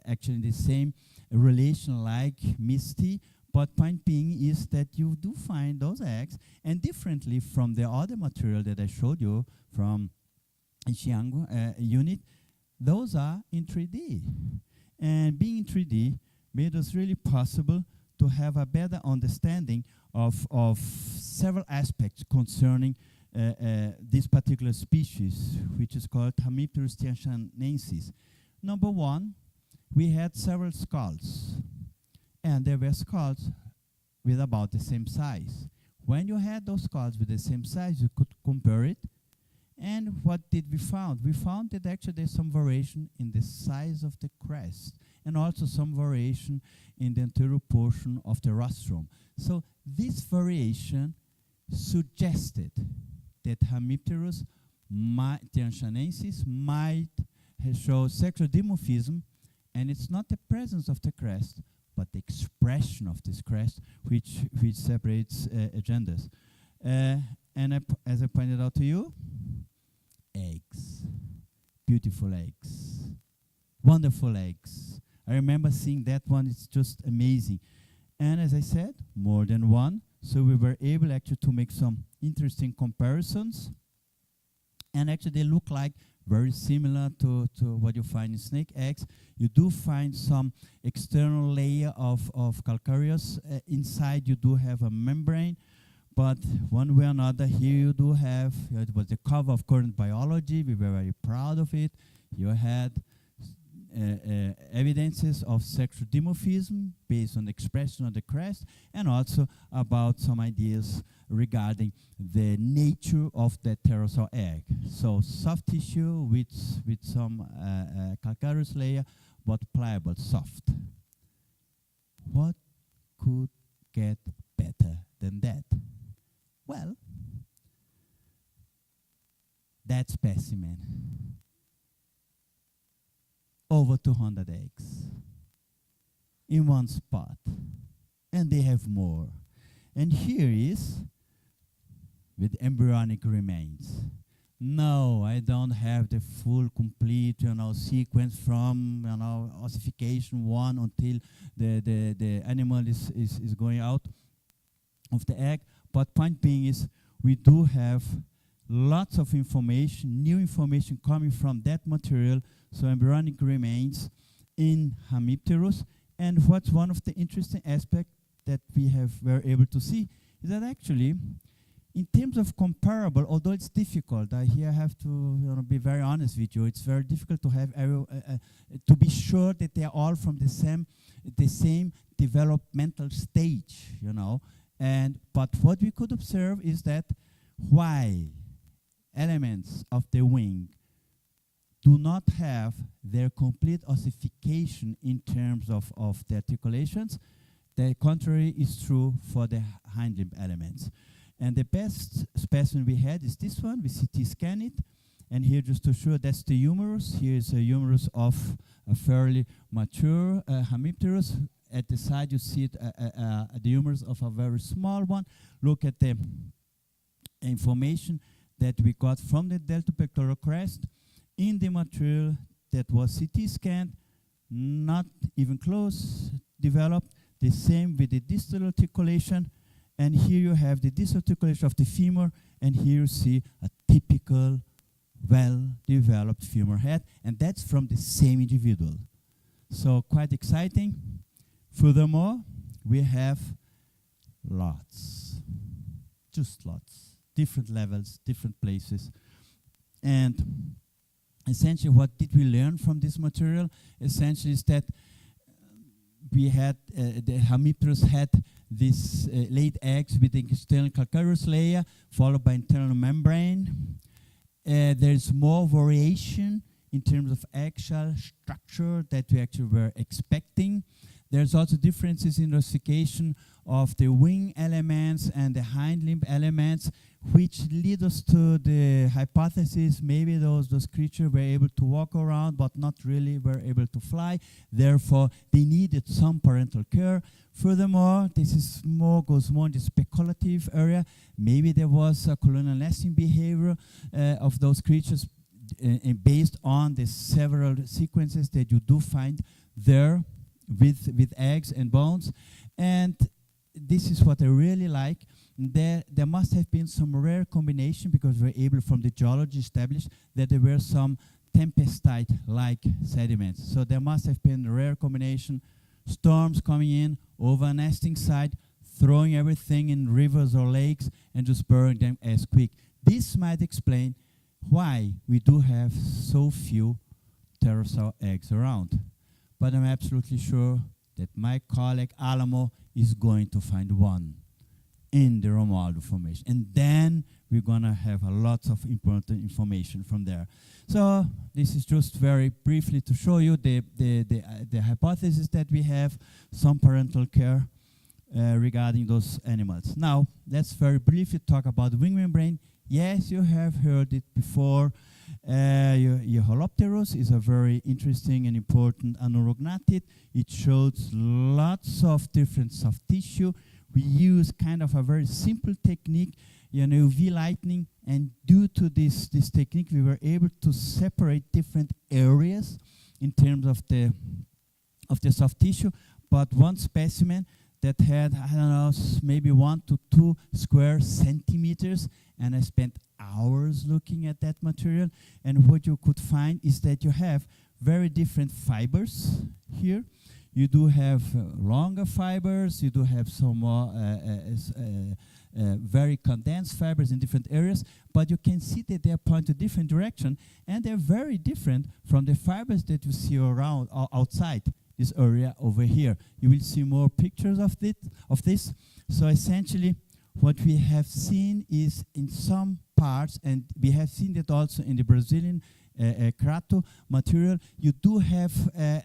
actually the same relation like Misty, but point being is that you do find those eggs, and differently from the other material that I showed you from Xiang unit, those are in 3D. And being in 3D made us really possible to have a better understanding of several aspects concerning this particular species, which is called Hemipterus tianshanensis. Number one, we had several skulls, and there were skulls with about the same size. When you had those skulls with the same size, you could compare it. And what did we found? We found that actually there's some variation in the size of the crest, and also some variation in the anterior portion of the rostrum. So this variation suggested that Hemipterus tianshanensis might show sexual dimorphism, and it's not the presence of the crest, but the expression of this crest which separates genders. And as I pointed out to you, eggs, beautiful eggs, wonderful eggs. I remember seeing that one, it's just amazing. And as I said, more than one, so we were able actually to make some interesting comparisons, and actually they look like very similar to what you find in snake eggs. You do find some external layer of calcareous. Inside you do have a membrane, but one way or another here you do have, it was the cover of Current Biology, we were very proud of it. You had evidences of sexual dimorphism based on the expression of the crest, and also about some ideas regarding the nature of the pterosaur egg. So soft tissue with some calcareous layer, but pliable, soft. What could get better than that? Well, that specimen, over 200 eggs in one spot, and they have more. And here is with embryonic remains. No, I don't have the full, complete, sequence from, ossification 1 until the animal is going out of the egg. But point being is, we do have lots of information, new information coming from that material, so embryonic remains in Hemipterus. And what's one of the interesting aspects that were able to see is that actually, in terms of comparable, although it's difficult, here I have to be very honest with you, it's very difficult to have to be sure that they are all from the same developmental stage, but what we could observe is that while elements of the wing do not have their complete ossification in terms of the articulations, the contrary is true for the hind limb elements. And the best specimen we had is this one. We CT scan it, and here just to show that's the humerus. Here is a humerus of a fairly mature Hemipterus. At the side you see it, the humerus of a very small one. Look at the information that we got from the delta pectoral crest in the material that was CT scanned, not even close developed. The same with the distal articulation. And here you have the distal articulation of the femur, and here you see a typical, well-developed femur head, and that's from the same individual. So quite exciting. Furthermore, we have lots, just lots, different levels, different places. And essentially, what did we learn from this material? Essentially is that we had, the Hemipterus had these laid eggs with the external calcareous layer, followed by internal membrane. There's more variation in terms of eggshell structure that we actually were expecting. There's also differences in ossification of the wing elements and the hind limb elements, which lead us to the hypothesis maybe those creatures were able to walk around but not really were able to fly. Therefore, they needed some parental care. Furthermore, this is goes more in the speculative area. Maybe there was a colonial nesting behavior of those creatures based on the several sequences that you do find there with eggs and bones. And this is what I really like. There must have been some rare combination, because we're able from the geology establish that there were some tempestite-like sediments. So there must have been a rare combination, storms coming in over a nesting site, throwing everything in rivers or lakes and just burying them as quick. this might explain why we do have so few pterosaur eggs around. But I'm absolutely sure that my colleague Alamo is going to find one in the Romualdo Formation. And then we're going to have a lot of important information from there. So this is just very briefly to show you the hypothesis that we have, some parental care regarding those animals. Now, let's very briefly talk about the wing membrane. Yes, you have heard it before. Holopterus is a very interesting and important anurognatid. It shows lots of different soft tissue. We use kind of a very simple technique, UV lighting, and due to this technique, we were able to separate different areas in terms of the soft tissue. But one specimen that had, I don't know, maybe 1 to 2 square centimeters, and I spent hours looking at that material. And what you could find is that you have very different fibers here. You do have longer fibers, you do have some more very condensed fibers in different areas, but you can see that they point to different direction, and they're very different from the fibers that you see around outside this area over here. You will see more pictures of this. So essentially, what we have seen is in some parts, and we have seen that also in the Brazilian Crato material, you do have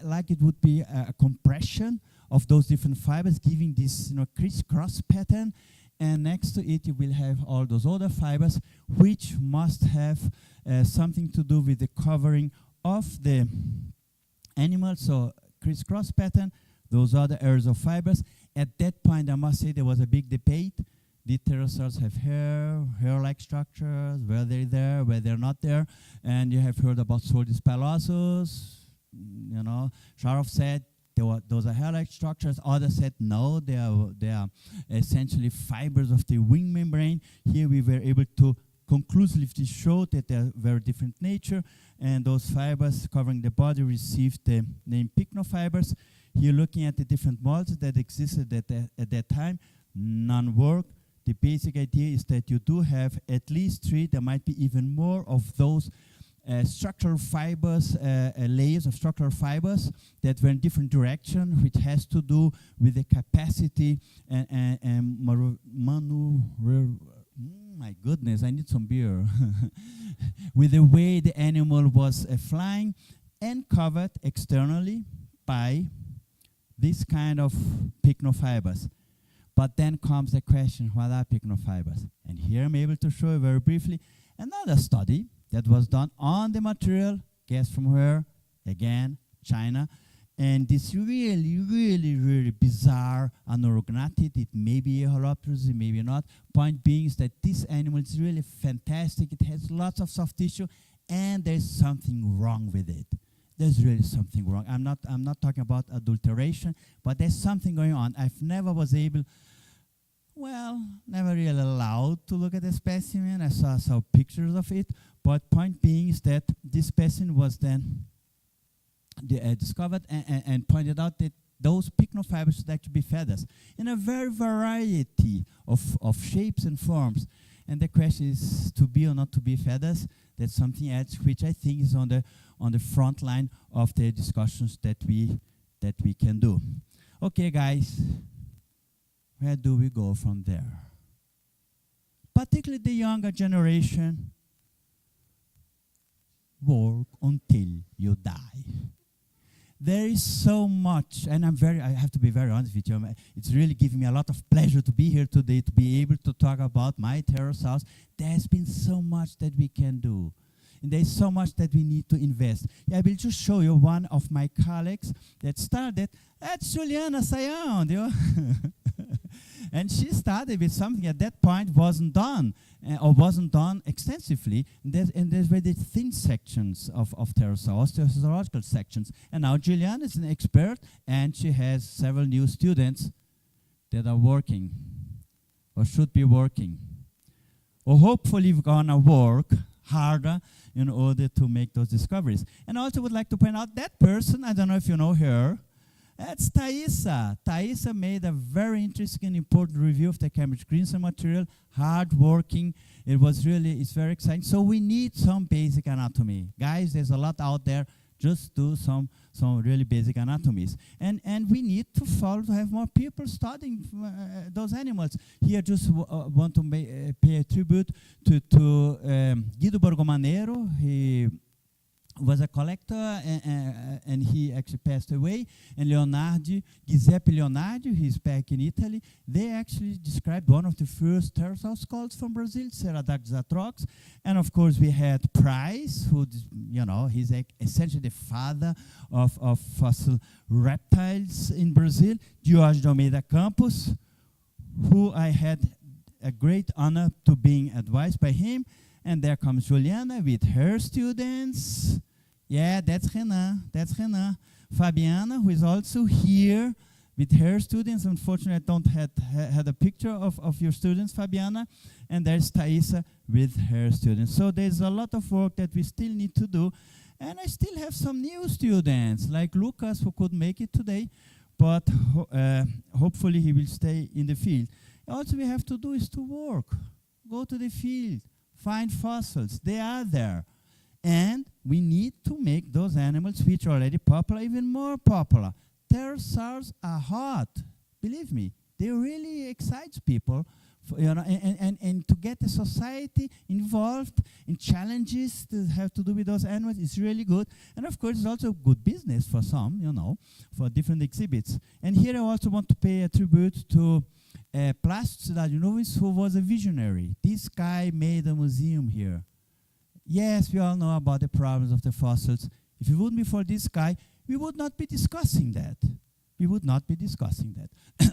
like it would be a compression of those different fibers, giving this crisscross pattern. And next to it, you will have all those other fibers, which must have something to do with the covering of the animal. So crisscross pattern, those other areas of fibers. At that point, I must say there was a big debate. Did pterosaurs have hair-like structures? Were they there? Were they not there? And you have heard about Sordis pilosus. Sharov said those are hair-like structures. Others said no, they are essentially fibers of the wing membrane. Here we were able to conclusively show that they are very different nature, and those fibers covering the body received the name pycnofibers. Here looking at the different molds that existed at that time, none work. The basic idea is that you do have at least 3, there might be even more of those structural fibers, layers of structural fibers that were in different direction, which has to do with the capacity and my goodness, I need some beer. With the way the animal was flying and covered externally by this kind of pycnofibers. But then comes the question, what are pycnofibers? And here I'm able to show you very briefly another study that was done on the material. Guess from where? Again, China. And this really bizarre anurognatid. It may be a holopterus, it may be not. Point being is that this animal is really fantastic. It has lots of soft tissue, and there's something wrong with it. There's really something wrong. I'm not talking about adulteration, but there's something going on. I've never was able, never really allowed to look at the specimen. I saw pictures of it, but point being is that this specimen was then discovered and pointed out that those pycnofibers should actually be feathers in a very variety of shapes and forms. And the question is to be or not to be feathers. That's something else which I think is on the front line of the discussions that we can do. Okay, guys, where do we go from there? Particularly the younger generation, work until you die. There is so much, and I have to be very honest with you, it's really giving me a lot of pleasure to be here today, to be able to talk about my pterosaurs. There's been so much that we can do, and there's so much that we need to invest. I will just show you one of my colleagues that started. That's Juliana Sayão, and she started with something at that point wasn't done, or wasn't done extensively. And there's very thin sections of pterosaurs, osteological sections. And now Juliana is an expert, and she has several new students that are working, or should be working, or hopefully gonna work harder in order to make those discoveries. And I also would like to point out that person, I don't know if you know her, That's Thaisa. Thaisa made a very interesting and important review of the Cambridge Greenstone material, hard-working. It's very exciting. So we need some basic anatomy. Guys, there's a lot out there. Just do some really basic anatomies. And we need to have more people studying those animals. Here, just want to pay a tribute to Guido Borgomanero. He was a collector, and he actually passed away. And Giuseppe Leonardi, he's back in Italy. They actually described one of the first pterosaur skulls from Brazil, Ceratops. And of course, we had Price, who, he's essentially the father of fossil reptiles in Brazil. Jorge de Almeida Campos, who I had a great honor to being advised by him. And there comes Juliana with her students. Yeah, that's Renan. Fabiana, who is also here with her students. Unfortunately, I don't had a picture of your students, Fabiana. And there's Thaisa with her students. So there's a lot of work that we still need to do. And I still have some new students, like Lucas, who couldn't make it today. But hopefully he will stay in the field. Also, we have to do is to work. Go to the field. Find fossils. They are there. And we need to make those animals which are already popular even more popular. Pterosaurs are hot. Believe me. They really excite people. And to get the society involved in challenges that have to do with those animals is really good. And of course, it's also good business for some, for different exhibits. And here I also want to pay a tribute to Plástico Cidade Nova, who was a visionary. This guy made a museum here. Yes, we all know about the problems of the fossils. If it wouldn't be for this guy, we would not be discussing that.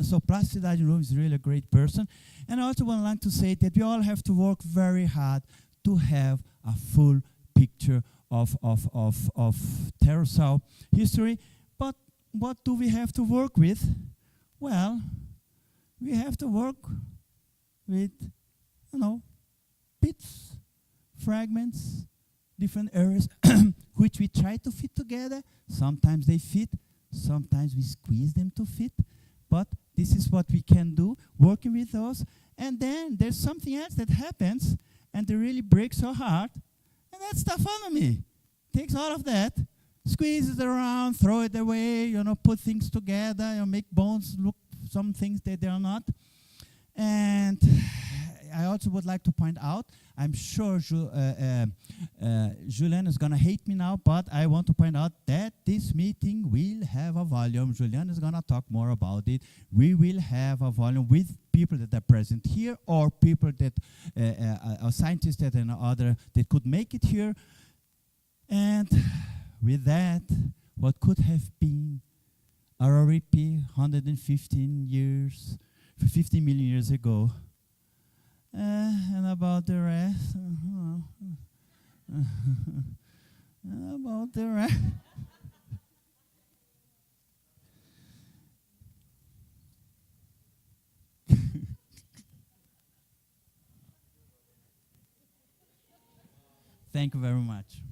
So Plástico Cidade Nova is really a great person. And I also would like to say that we all have to work very hard to have a full picture of pterosaur history. But what do we have to work with? Well, we have to work with, bits, fragments, different areas, which we try to fit together. Sometimes they fit, sometimes we squeeze them to fit, but this is what we can do, working with those. And then there's something else that happens, and it really breaks our heart, and that's taphonomy. Takes all of that, squeeze it around, throw it away, put things together, make bones look some things that they are not. And I also would like to point out, I'm sure Julian is going to hate me now, but I want to point out that this meeting will have a volume. Julian is going to talk more about it. We will have a volume with people that are present here, or people that are scientists that that could make it here. And with that, what could have been Araripe 115 million years ago. And about the rest, about the rest. Thank you very much.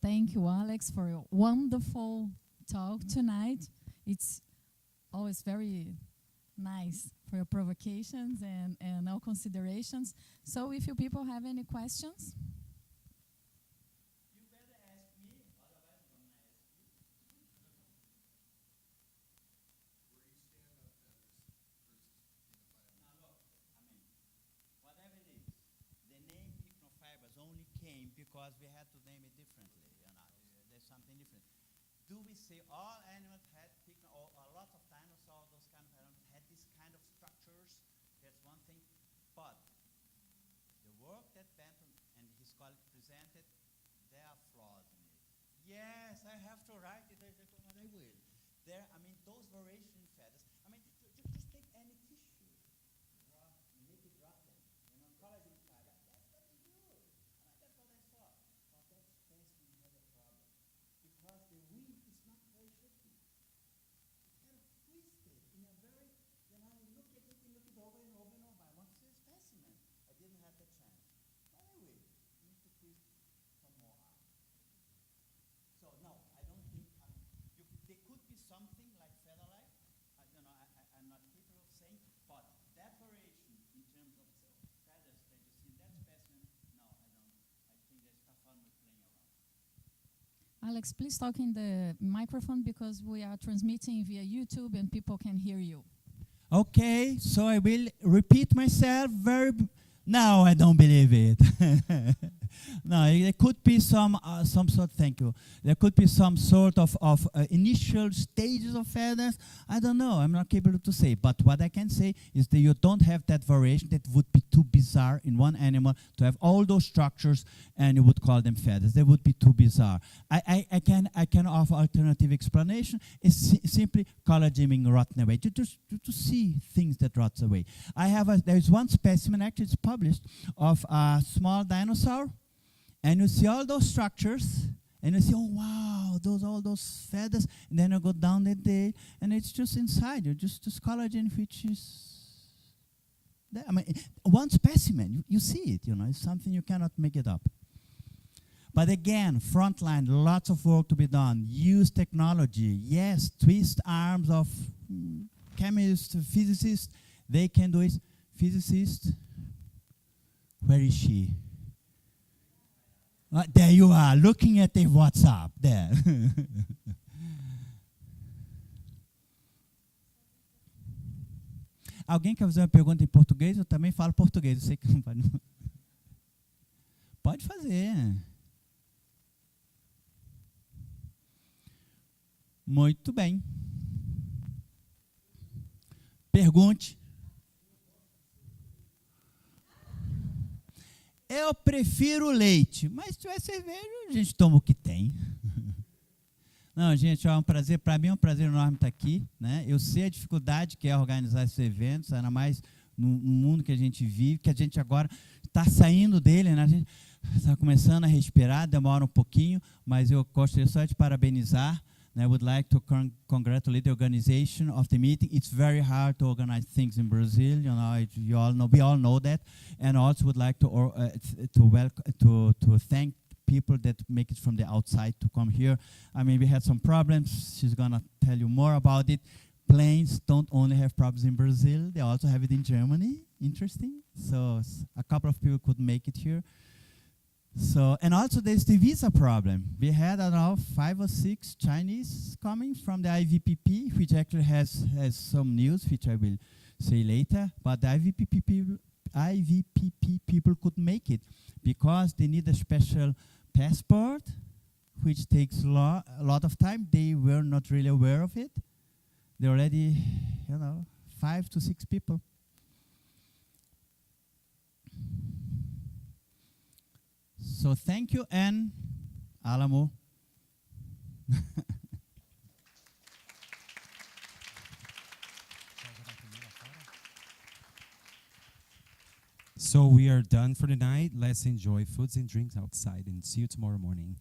Thank you, Alex, for your wonderful talk tonight. It's always very nice for your provocations and all considerations. So if you people have any questions? You better ask me, otherwise I'm going to ask you. Where you stand on feathers versus Now look, whatever it is, the name pycnofibers only came because we had to name it differently. There's something different. Do we say all animals had or a lot of dinosaurs, those kind of animals had this kind of structures? That's one thing. But the work that Benton and his colleagues presented, there are flaws in it. Yes, I have to write it. I will. Those variation in feathers. Just take any tissue, make it rotten, color it color. That's what we do. That's what I saw. But that specimen had a problem because the wing is not where it should be. It's kind Alex, please talk in the microphone because we are transmitting via YouTube and people can hear you. Okay, so I will repeat myself now I don't believe it. No, there could be some sort, thank you. There could be some sort of initial stages of feathers. I don't know, I'm not capable to say. But what I can say is that you don't have that variation. That would be too bizarre in one animal to have all those structures and you would call them feathers. That would be too bizarre. I can offer alternative explanation. It's simply color dimming rotten away. To see things that rots away. There's one specimen, actually it's published, of a small dinosaur, and you see all those structures, and you see, oh wow, all those feathers, and then you go down the day, and it's just inside you, just this collagen which is there. I mean, one specimen, you see it, it's something you cannot make it up. But again, frontline, lots of work to be done. Use technology, yes, twist arms of chemists, physicists, they can do it. Physicist, where is she? There you are, looking at the WhatsApp, there. Alguém quer fazer uma pergunta em português? Eu também falo português, eu sei que não vai. Pode fazer. Muito bem. Pergunte. Eu prefiro leite, mas se tiver cerveja, a gente toma o que tem. Não, gente, é um prazer, para mim é um prazer enorme estar aqui, né? Eu sei a dificuldade que é organizar esses eventos, ainda mais no mundo que a gente vive, que a gente agora está saindo dele, né? A gente está começando a respirar, demora um pouquinho, mas eu gostaria só de parabenizar. And I would like to congratulate the organization of the meeting. It's very hard to organize things in Brazil, we all know that. And also would like to thank people that make it from the outside to come here. I mean, we had some problems. She's gonna tell you more about it. Planes don't only have problems in Brazil, they also have it in Germany. Interesting. So a couple of people couldn't make it here. So, and also there's the visa problem. We had around 5 or 6 Chinese coming from the IVPP, which actually has some news, which I will say later. But the IVPP people couldn't make it because they need a special passport, which takes a lot of time. They were not really aware of it. They already, 5 to 6 people. So thank you, and Alamo. So we are done for the night. Let's enjoy foods and drinks outside and see you tomorrow morning.